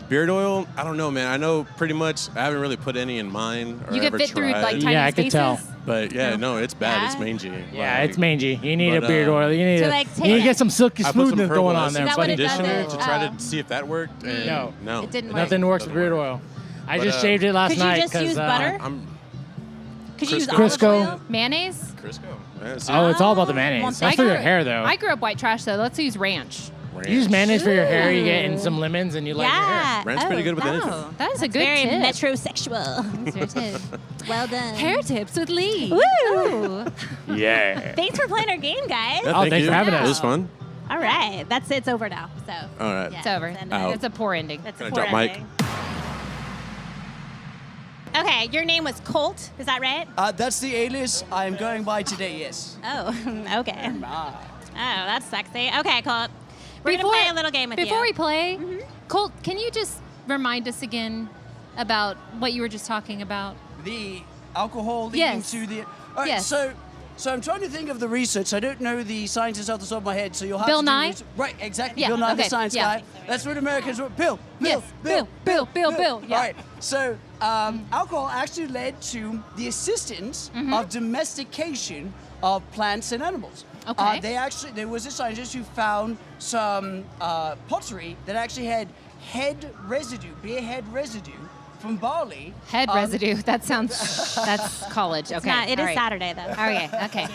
Beard oil? I don't know, man. I know pretty much. I haven't really put any in mine or You can ever fit through tried. like tiny Yeah, I could spaces. tell. But yeah, no, it's bad. It's Yeah? mangy. Yeah, Like, it's mangy. You need a but, beard oil. You need So, to, like, take you need to it. get some silky I put some smoothness going herbal on there, Is that what buddy. it does? conditioner to try Oh. to see if that worked. And No. no. It didn't work. Nothing works with Doesn't beard work. oil. I But, just shaved it last Could you night just use butter? I'm Could you use Crisco. olive oil? Mayonnaise? Crisco. Yeah, see, Oh, it's all about the well, mayonnaise. I That's for your grew- hair, though. I grew up white trash, though. Let's use ranch. You use mayonnaise for your hair, you get Ooh. in some lemons, and you light your hair. Yeah. Ranch pretty good with anything. Oh, that is a good Very tip. metrosexual. Well done. Hair tips with Lee. Woo! Yeah. Thanks for playing our game, guys. Yeah, Oh, thank thanks you. for having us. It was fun. All right. It's over now. So. All right. Yeah, It's over. and, Out. It's a poor ending. That's Can I a poor drop mic? ending. Okay, your name was Colt. Is that right? That's the alias I'm going by today, yes. Oh, okay. Oh, that's sexy. Okay, Colt. We're Before- gonna play a little game with you. Before we play, Colt, can you just remind us again about what you were just talking about? The alcohol leading Yes. to the... All right, Yes. So I'm trying to think of the research. I don't know the scientists off the top of my head, so you'll have Bill to do Nye? research. Right, exactly. Yeah, Bill Nye, okay, the science yeah. guy. That's what Americans were. Bill. Yes, Bill. All Yeah. right. So alcohol actually led to the assistance of domestication of plants and animals. Okay. There was a scientist who found some pottery that actually had beer head residue from barley. Head residue. That sounds. That's college. It's Okay. not, it is all right. Saturday, though. Okay. Okay.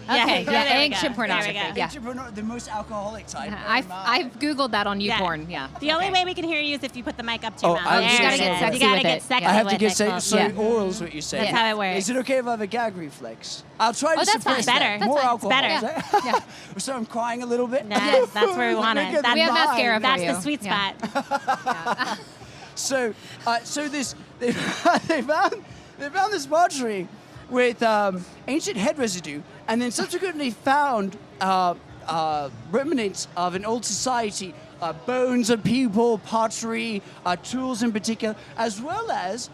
Yeah, Okay. there we Yeah. go. Ancient There we pornography. go. Yeah. The most alcoholic type. I've googled that on YouPorn. Yeah. The only way we can hear you is if you put the mic up to your Oh, mouth. I'm There so it sorry. is. You gotta get You gotta with get it. sexy I have to with get it, so Colt. oral's what you say. That's how it works. Is it okay if I have a gag reflex? I'll try to Oh, that's fine. suppress that. Better. More That's alcohol. better. is that- Yeah. So I'm crying a little bit. Nah, that's where we want Make it. it That's We have mine. mascara for That's you. the sweet Yeah. spot. So they found this pottery with ancient head residue, and then subsequently found remnants of an old society, bones of people, pottery, tools in particular, as well as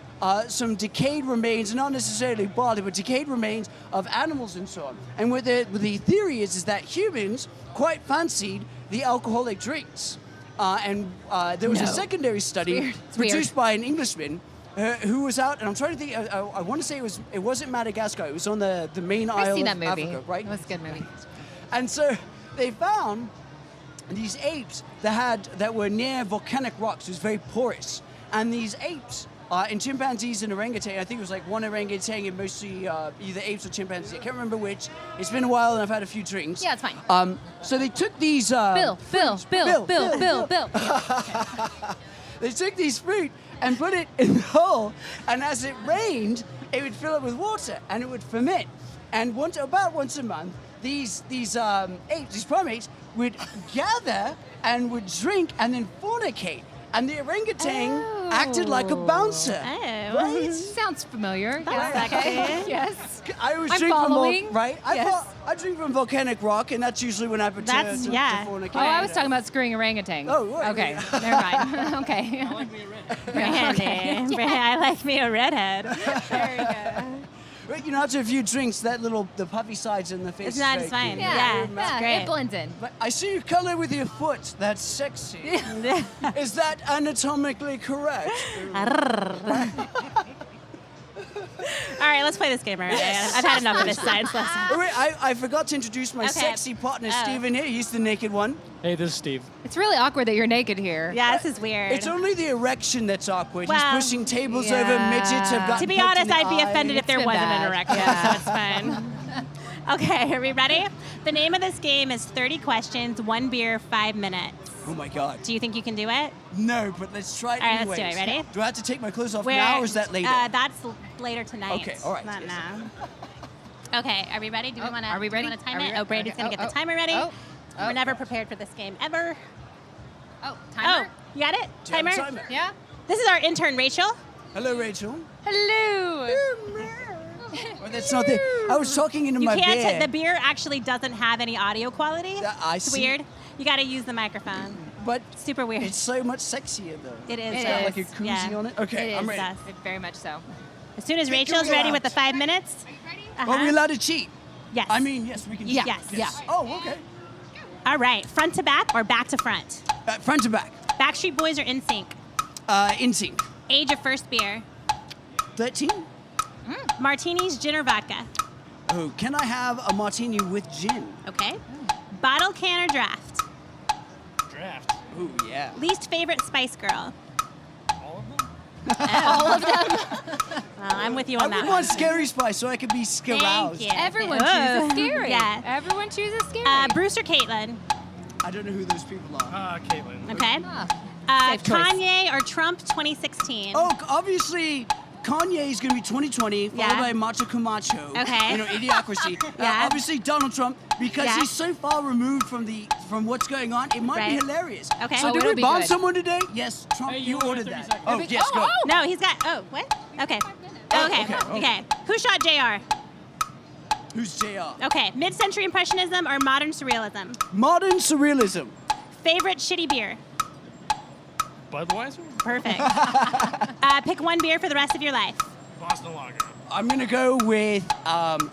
some decayed remains, not necessarily body, but decayed remains of animals and so on. And what the theory is that humans quite fancied the alcoholic drinks. And there was a secondary study produced by an Englishman who was out, and I'm trying to think. I want to say it wasn't Madagascar. It was on the main isle I've seen of that movie. Africa, right? It was a good movie. And so they found these apes that were near volcanic rocks. It was very porous, and these apes. In chimpanzees and orangutan, I think it was like one orangutan and mostly either apes or chimpanzees. I can't remember which. It's been a while and I've had a few drinks. Yeah, it's fine. So they took these. Bill. They took these fruit and put it in the hole, and as it rained, it would fill it with water and it would ferment. And about once a month, these apes, these primates, would gather and would drink and then fornicate. and the orangutan acted like a bouncer. Oh. Right? Sounds familiar. That's sexy. Yes. I was I'm drink following. from right. I drink from volcanic rock, and that's usually when I pretend That's- to yeah. fornicate. Oh, I was talking about screwing orangutan. Oh, right. Okay. Never mind. Okay. Brandy. I like me a redhead. There we go. Right, you know, after a few drinks, the puffy sides in the face. It's not is as very fine. cute. Yeah, great. It blends in. But I see you color with your foot. That's sexy. Is that anatomically correct? All right, let's play this game already. I've had enough of this science lesson. Oh, wait, I forgot to introduce my sexy partner, Steven here. He's the naked one. Hey, this is Steve. It's really awkward that you're naked here. Yeah, this is weird. It's only the erection that's awkward. Well, He's pushing tables over, midgets have got. To be honest, I'd be offended if there wasn't an erection, so it's fine. Okay, are we ready? The name of this game is 30 questions, 1 beer, 5 minutes. Oh my God. Do you think you can do it? No, but let's try it All right, anyways. let's do it. Ready? Do I have to take my clothes off now, or is that later? That's later tonight. Okay, all right. Not now. Okay, are we ready? Do we want to? Are we ready? Want to time Are we it? re- Oh, Brady's okay. gonna get the timer ready. We're never prepared for this game ever. Oh, timer? Oh, you got it? Do you have a Timer? timer? Yeah? This is our intern, Rachel. Hello, Rachel. Hello. Oh, that's not the. I was talking into You my can't. beer. The beer actually doesn't have any audio quality. I It's see. weird. You got to use the microphone. But super weird. It's so much sexier though. It is. It's got like a koozie on it. Okay, I'm ready. Very much so. As soon as Take Rachel's your ready with the out. 5 minutes. Are we allowed to cheat? Yes. I mean, yes, we can. Yes. cheat. Yes. Oh, okay. All right. Front to back or back to front? Front to back. Backstreet Boys or NSYNC? NSYNC. Age of first beer? 13. Martinis, gin or vodka? Oh, can I have a martini with gin? Okay. Bottle, can, or draft? Draft. Oh, yeah. Least favorite Spice Girl? All of them? All of them? Well, I'm with you I on that would one. want Scary Spice so I could be scaroused. you. Everyone Oh. chooses scary. Yeah. Everyone chooses scary. Bruce or Caitlin? I don't know who those people are. Caitlin. Okay. Safe choice. Kanye or Trump 2016? Oh, obviously, Kanye is going to be 2020, followed Yeah. by Macho Camacho. Okay. You know, Idiocracy. Yeah. Obviously, Donald Trump, because Yeah. he's so far removed from what's going on, it might be Right. hilarious. Okay. So Oh, did it'll we be bomb good. someone today? Yes, Trump, Hey, you you only ordered have 30 that. seconds. Oh, yes, go. No, he's got. Oh, what? Okay. Okay. Okay. Who shot JR? Who's JR? Okay. Mid-century impressionism or modern surrealism? Modern surrealism. Favorite shitty beer? Budweiser? Perfect. Pick one beer for the rest of your life. Boston Lager. I'm going to go with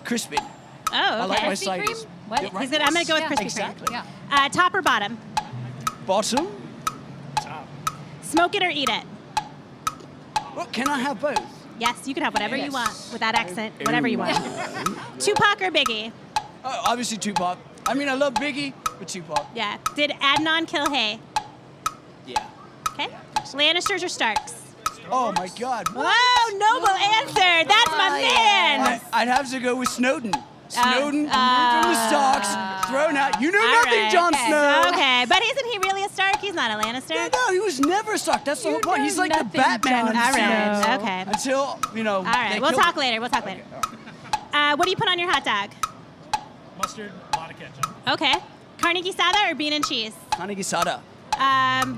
Crispin. Oh, okay. I like my Krispy Kreme? ciders. What? Yeah, right. He's gonna, I'm going to go with Yeah, Krispy exactly. Kreme. Yeah. Top or bottom? Bottom. Top. Smoke it or eat it? Well, can I have both? Yes, you can have whatever you Yes. want with that accent. Whatever you want. Tupac or Biggie? Oh, obviously Tupac. I mean, I love Biggie, but Tupac. Yeah. Did Adnan kill Hay? Yeah. Okay. Lannisters or Starks? Oh my God. Whoa, noble answer. That's my man. I'd have to go with Snowden. Snowden removed from the Starks, thrown out. You know All nothing, right. Jon Snow. Okay, but isn't he really a Stark? He's not a Lannister. Yeah, no, he was never a Stark. That's the whole point. He's like the nothing, Batman. Jon of the All right. series. Okay. Until, you know. All right. they We'll killed talk him. later. We'll talk later. What do you put on your hot dog? Mustard, a lot of ketchup. Okay. Carnegie Sada or bean and cheese? Carnegie Sada.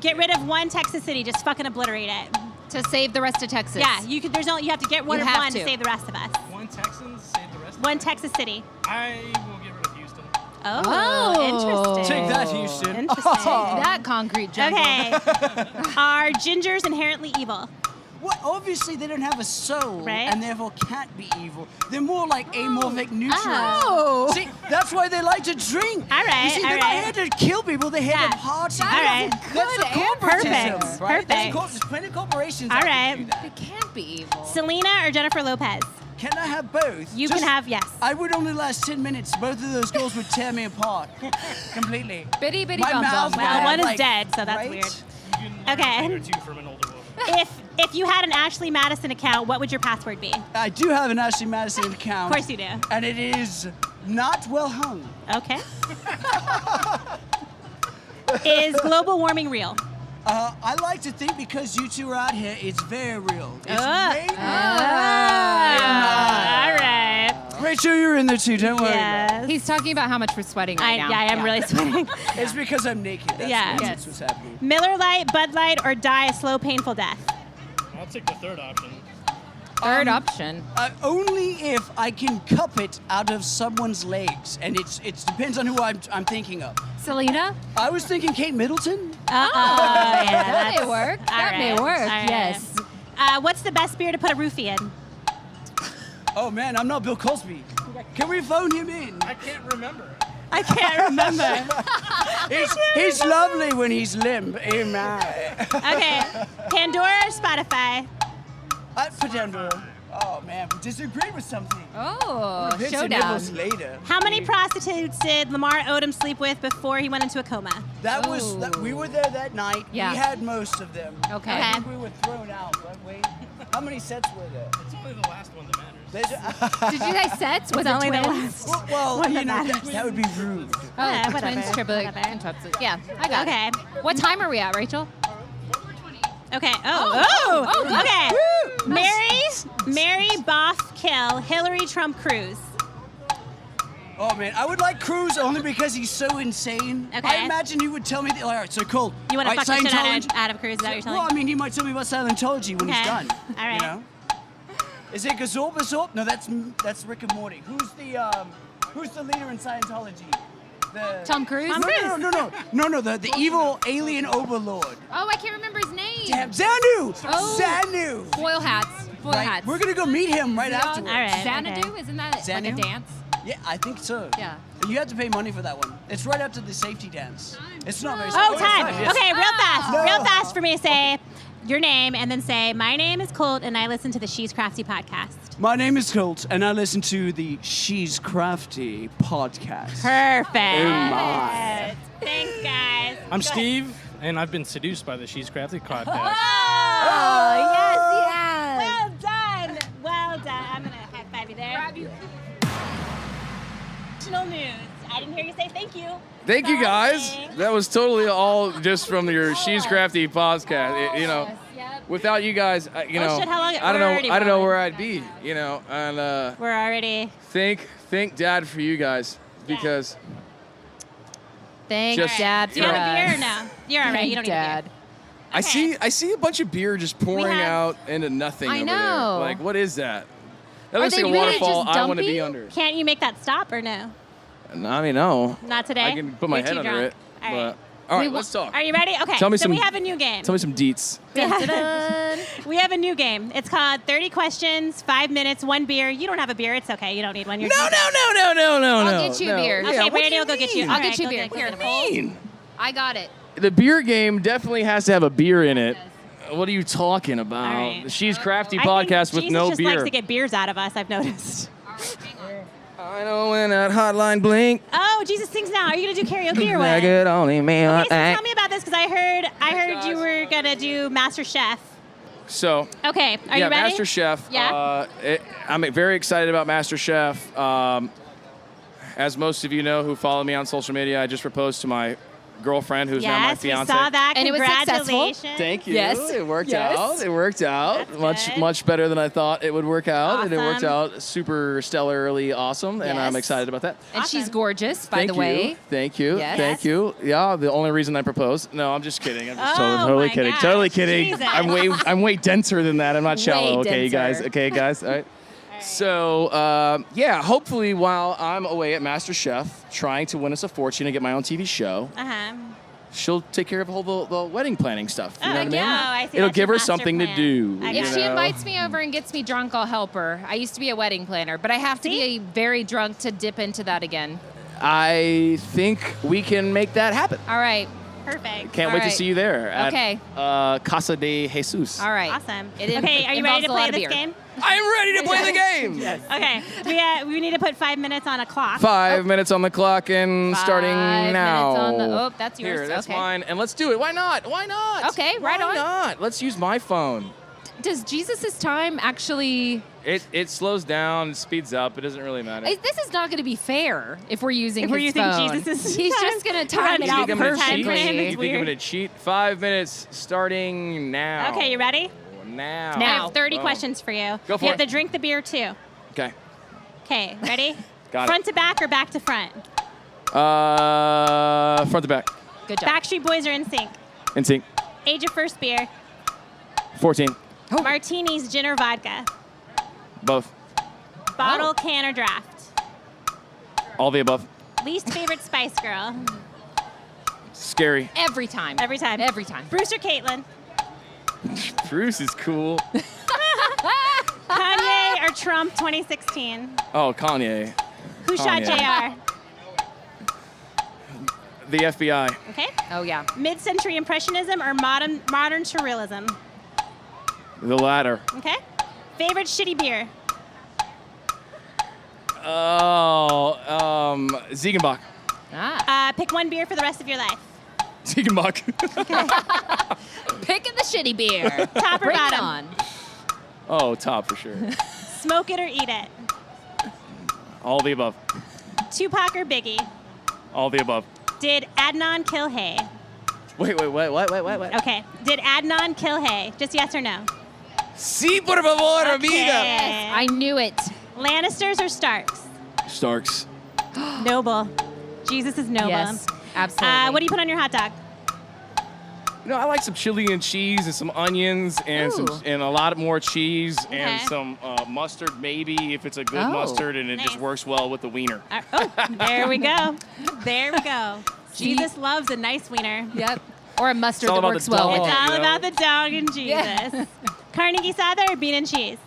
Get rid of one Texas city. Just fucking obliterate it. To save the rest of Texas. Yeah. You could. There's only. You have to get one You of have one to to. save the rest of us. One Texan, save the rest. One Texas city. I will get rid of Houston. Oh, interesting. Take that, Houston. Interesting. That concrete jungle. Okay. Are gingers inherently evil? Well, obviously, they don't have a soul, Right. and therefore can't be evil. They're more like amorphic neutrals. Oh. See, that's why they like to drink. All right, You see, they're all not right. here to kill people. They're here Yeah. to party. All right. That's the corporatism, Perfect. right? Perfect. There's plenty of corporations All out there right. to do that. It can't be evil. Selena or Jennifer Lopez? Can I have both? You can have yes. I would only last 10 minutes. Both of those girls would tear me apart completely. Bitty bitty My bum mouth bum. would Well, have, one is like, dead, so that's right? weird. You can Okay. have a finger or two from an older woman. If you had an Ashley Madison account, what would your password be? I do have an Ashley Madison account. Of course you do. And it is not well hung. Okay. Is global warming real? I like to think because you two are out here, it's very real. It's Oh. way All right. Rachel, you're in there too. Don't worry. Yes. He's talking about how much we're sweating right now. Yeah, I am really sweating. It's because I'm naked. That's what's happening. Miller Lite, Bud Light, or die a slow, painful death? I'll take the third option. Third option. Only if I can cup it out of someone's legs, and it depends on who I'm thinking of. Selena? I was thinking Kate Middleton. That may work. That may work. All right. Yes. What's the best beer to put a roofie in? Oh man, I'm not Bill Cosby. Can we phone him in? I can't remember. I can't remember. He's lovely when he's limp. Amen. Okay, Pandora or Spotify? For Pandora. Oh man, we disagreed with something. Oh, We'll showdown. Later. How many prostitutes did Lamar Odom sleep with before he went into a coma? We were there that night. Yeah. We had most of them. Okay. I think we were thrown out. Wait, how many sets were there? It's only the last one that matters. Did you guys sets? Was it only the twins? last. Well, you know, that would be rude. Oh, whatever. twins, triplets, quintuplets. Yeah, I got it. Okay. What time are we at, Rachel? Okay. good. Okay. Mary, Boff, kill, Hillary, Trump, Cruz. Oh man, I would like Cruz only because he's so insane. Okay. I imagine he would tell me, all right, so cool. You want to fuck the shit out of Cruz? Is that what you're telling Well, I mean, he might tell me about Scientology when he's done. All right. You know? Is it Gazorp? No, that's Rick and Morty. Who's the leader in Scientology? Tom Cruise? No, the evil alien overlord. Oh, I can't remember his name. Damn, Xanu! Oh. Xanu! Foil hats. Foil hats. We're gonna go meet him right afterwards. All right. Xanadu? Isn't that like a Xanu? dance? Yeah, I think so. Yeah. And you have to pay money for that one. It's right after the safety dance. It's not very Oh, it's time. yes. Okay, real fast. No. Real fast for me to say your name and then say, my name is Colt and I listen to the She's Crafty podcast. My name is Colt, and I listen to the She's Crafty podcast. Perfect. Oh, my. Thanks, guys. I'm Steve, and I've been seduced by the She's Crafty podcast. Oh, yes. Well done. Well done. I'm going to high five you there. Grab you. National news. I didn't hear you say thank you. Thank you, guys. That was totally all just from your She's Crafty podcast. You know, without you guys, you know, shit, how long- I don't we're know. already I don't know rolling. where I'd be. You know, and We're already. thank Dad for you guys because Thanks, Just, Dad. Do you you want know, a beer or no? You're all right. You don't need a Dad. beer. I see a bunch of beer just pouring out into nothing I over know. there. Like, what is that? That Are looks they like a really waterfall just I want to be dumpy? under. Can't you make that stop or no? I mean, no. Not today? I can put my You're head too under drunk. it. All right. But, all right, let's talk. Are you ready? Okay. Tell me so some- we have a new game. Tell me some deets. We have a new game. It's called 30 questions, 5 minutes, 1 beer. You don't have a beer. It's okay. You don't need one. You're No. I'll get you a beer. Okay, Yeah, what Brandy do you will go get you. mean? I'll All get right, you go beer. get- go Here, get a hold. Mean. I got it. The beer game definitely has to have a beer in it. What are you talking about? All right. The She's Crafty I podcast think with Jesus no just beer. likes to get beers out of us, I've noticed. I know when that hotline blink. Oh, Jesus sings now. Are you going to do karaoke or what? I could only mean Okay, so one tell me about this because I heard you were going to do Master Chef. So, Okay, are you ready? Master Chef. Yeah. I'm very excited about Master Chef. As most of you know who follow me on social media, I just proposed to my girlfriend, who's now my Yes, we fiance. saw that. And it was successful. Congratulations. Thank you. Yes. It worked Yes. out. It worked out. That's good. Much better than I thought it would work out. And it worked Awesome. out super stellarly awesome. And I'm Yes. excited about that. And she's Awesome. gorgeous, by Thank the way. you. Thank you. Yes. Thank you. Yeah, the only reason I proposed. No, I'm just kidding. I'm just Oh totally my kidding. gosh, Totally kidding. Jesus. I'm way denser than that. I'm not shallow. Way Okay, you guys. denser. Okay, guys. All right. So, yeah, hopefully while I'm away at Master Chef trying to win us a fortune and get my own TV show, Uh-huh. she'll take care of all the wedding planning stuff. You know what I mean? yeah. Oh, I see. It'll That's give your her master something plan. to do. I you If got she know? invites me over and gets me drunk, I'll help her. I used to be a wedding planner, but I have to be very drunk to dip into that again. I think we can make that happen. All right. Perfect. Can't All wait to right. see you there Okay. at Casa de Jesus. All right. Awesome. It Okay, are you ready involves to a lot play of this beer. game? I'm ready to play the game. Okay, we need to put 5 minutes on a clock. 5 minutes on the clock and starting 5 now. minutes on the- oh, that's yours. Here, that's Okay. mine. And let's do it. Why not? Why not? Okay, right Why on. not? Let's use my phone. Does Jesus' time actually... It slows down, speeds up. It doesn't really matter. This is not going to be fair if we're using If we're his using phone. Jesus' He's time. just going to Run time it it out out I'm gonna time cheat? frame. You It's think I'm weird. gonna cheat? 5 minutes starting now. Okay, you ready? Now. I have 30 Boom. questions for you. Go for You have it. to drink the beer too. Okay. Okay, ready? Got Front to back or back to front? Front to back. Good job. Backstreet Boys or NSYNC? NSYNC. Age of first beer? 14. Martinis, gin or vodka? Both. Bottle, can, or draft? All the above. Least favorite Spice Girl? Scary. Every time. Every time. Every time. Bruce or Caitlyn? Bruce is cool. Kanye or Trump 2016? Oh, Kanye. Who shot JR? The FBI. Okay. Oh, yeah. Mid-century Impressionism or modern Surrealism? The latter. Okay. Favorite shitty beer? Ziegenbach. Pick one beer for the rest of your life. Ziegenbach. Picking the shitty beer. Top or Bring it bottom? on. Oh, top for sure. Smoke it or eat it? All the above. Tupac or Biggie? All the above. Did Adnan kill Hay? Wait. What? Okay. Did Adnan kill Hay? Just yes or no? Sí, por favor, amiga. Yes, I knew it. Lannisters or Starks? Starks. Noble. Jesus is noble. Yes, absolutely. What do you put on your hot dog? You know, I like some chili and cheese and some onions and a lot more cheese and some mustard, maybe if it's a good mustard and it just works well with the wiener. There we go. There we go. Jesus loves a nice wiener. Yep. Or a mustard It's all that about works the well. dog. It's all you know? about the dog and Jesus. Yeah. Carnegie Souther or bean and cheese?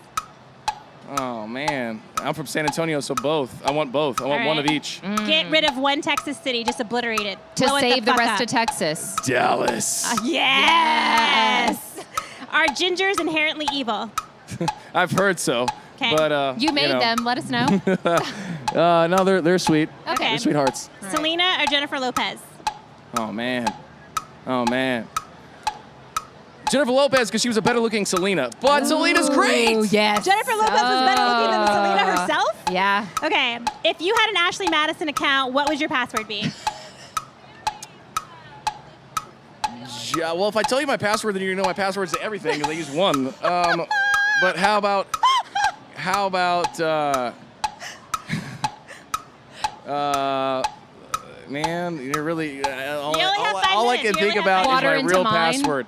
Oh, man. I'm from San Antonio, so both. I want both. I want All one right. of each. Get rid of one Texas city. Just obliterate it. To Blow it save the fuck rest up. of Texas. Dallas. Yes. Are gingers inherently evil? I've heard so. Okay. But, You made know. them. Let us know. No, they're sweet. Okay. They're sweethearts. Selena or Jennifer Lopez? Oh, man. Jennifer Lopez, because she was a better-looking Selena. But Selena's great. Oh, yes. Jennifer Lopez was better looking than Selena herself? Yeah. Okay. If you had an Ashley Madison account, what would your password be? Yeah, well, if I tell you my password, then you're going to know my passwords to everything because I use one. But how about, man, you're really, all I can think about is my real password.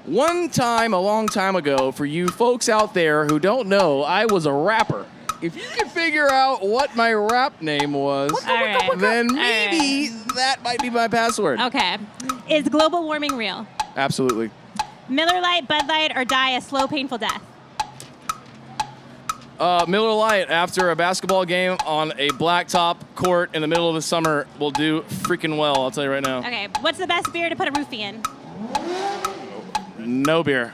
One time, a long time ago, for you folks out there who don't know, I was a rapper. If you can figure out what my rap name was, then maybe that might be my password. Okay. Is global warming real? Absolutely. Miller Lite, Bud Light, or die a slow, painful death? Miller Lite, after a basketball game on a blacktop court in the middle of the summer, will do freaking well, I'll tell you right now. Okay. What's the best beer to put a roofie in? No beer.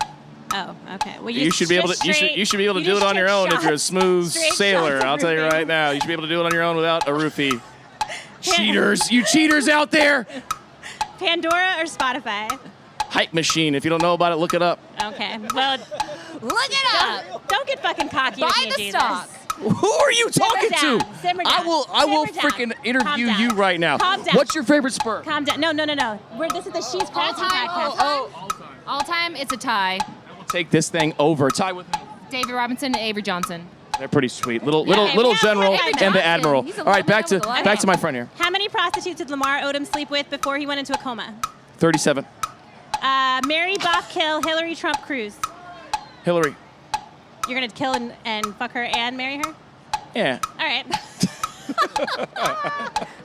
Oh, okay. Well, You should be able to. You should be able to do it on your own if you're a smooth sailor. I'll tell you right now. You should be able to do it on your own without a roofie. Cheaters! You cheaters out there! Pandora or Spotify? Hype machine. If you don't know about it, look it up. Okay. Well, look it up. Don't get fucking cocky. Buy with me, the Jesus. stock. Who are you talking to? Simmer down. I will freaking interview you right now. Calm down. What's your favorite Spur? Calm down. No. This is the She's Crafty podcast. All time, it's a tie. Take this thing over. Tie with me. David Robinson and Avery Johnson. They're pretty sweet. Little Yeah, general Avery and the Johnson. admiral. He's a All right, back little to man with a lot back of to my friend here. How many prostitutes did Lamar Odom sleep with before he went into a coma? 37. Marry, Boff, kill, Hillary, Trump, Cruz. Hillary. You're gonna kill and fuck her and marry her? Yeah. All right.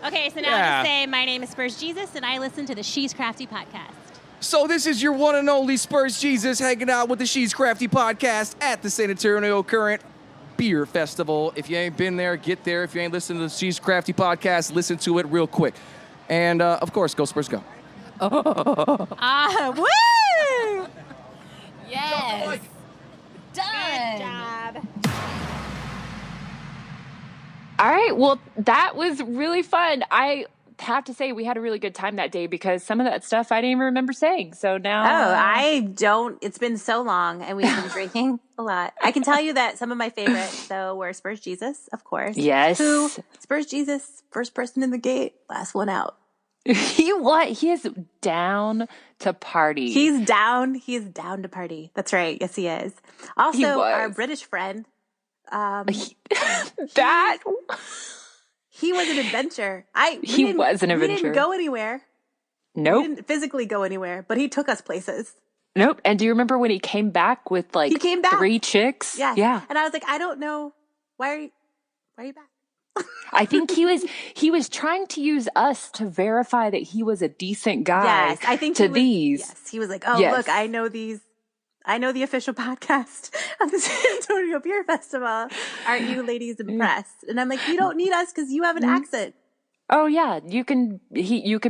Okay, so now I'm gonna say my name is Spurs Jesus, and I listen to the She's Crafty podcast. So this is your one and only Spurs Jesus hanging out with the She's Crafty podcast at the San Antonio Current Beer Festival. If you ain't been there, get there. If you ain't listened to the She's Crafty podcast, listen to it real quick. And, of course, go Spurs, go. Woo! Yes. Done. Good job. All right. Well, that was really fun. I have to say we had a really good time that day because some of that stuff I didn't even remember saying. So now. Oh, I don't. It's been so long and we've been drinking a lot. I can tell you that some of my favorites, though, were Spurs Jesus, of course. Yes. Who, Spurs Jesus, first person in the gate, last one out. He is down to party. He's down to party. That's right. Yes, he is. Also, our British friend, He was an adventure. He was an adventure. We didn't go anywhere. Nope. We didn't physically go anywhere, but he took us places. Nope. And do you remember when he came back with like 3 chicks? Yes. Yeah. And I was like, I don't know. Why are you back? I think he was trying to use us to verify that he was a decent guy. Yes, I think he was like, oh, look, I know the official podcast of the San Antonio Beer Festival. Aren't you ladies impressed? And I'm like, you don't need us because you have an accent. Oh yeah, you could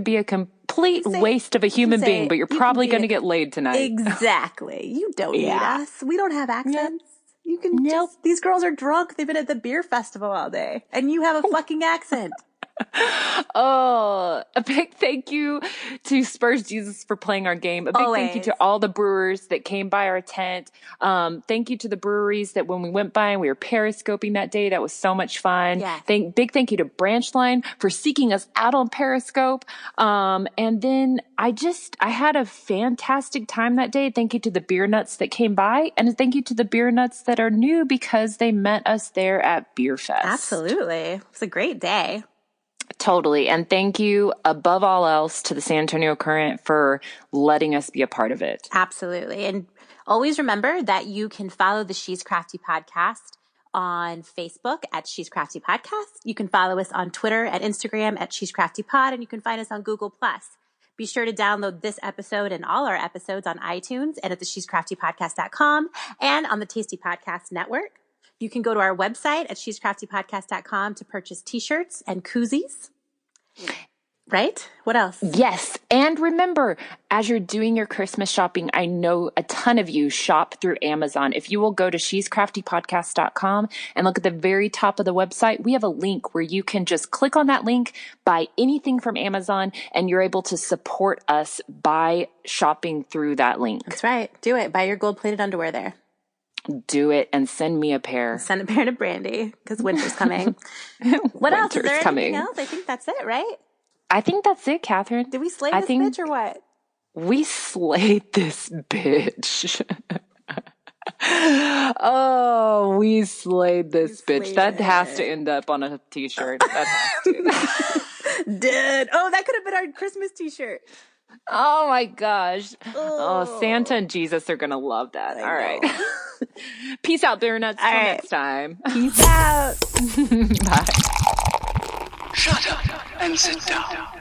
be a complete waste of a human being, but you're probably going to get laid tonight. Exactly. You don't need us. We don't have accents. You can these girls are drunk. They've been at the beer festival all day and you have a fucking accent. Oh, a big thank you to Spurs Jesus for playing our game. A big thank you to all the brewers that came by our tent. Thank you to the breweries that when we went by and we were periscoping that day, that was so much fun. Yes. Big thank you to Branchline for seeking us out on Periscope. And then I had a fantastic time that day. Thank you to the beer nuts that came by, and thank you to the beer nuts that are new because they met us there at Beer Fest. Absolutely. It was a great day. Totally. And thank you above all else to the San Antonio Current for letting us be a part of it. Absolutely. And always remember that you can follow the She's Crafty podcast on Facebook at She's Crafty Podcast. You can follow us on Twitter and Instagram at She's Crafty Pod, and you can find us on Google+. Be sure to download this episode and all our episodes on iTunes and at the she'scraftypodcast.com and on the Tasty Podcast Network. You can go to our website at she'scraftypodcast.com to purchase t-shirts and koozies. Right? What else? Yes. And remember, as you're doing your Christmas shopping, I know a ton of you shop through Amazon. If you will go to she'scraftypodcast.com and look at the very top of the website, we have a link where you can just click on that link, buy anything from Amazon, and you're able to support us by shopping through that link. That's right. Do it. Buy your gold-plated underwear there. Do it and send me a pair. Send a pair to Brandi because winter's coming. What else? Is there anything else? I think that's it, right? I think that's it, Catherine. Did we slay this bitch or what? We slayed this bitch. Oh, we slayed this bitch. That has to end up on a t-shirt. That has to. Did. Oh, that could have been our Christmas t-shirt. Oh my gosh. Oh, Santa and Jesus are going to love that. All right. Peace out, beer nuts. Till next time. Peace out. Bye. Shut up and sit down.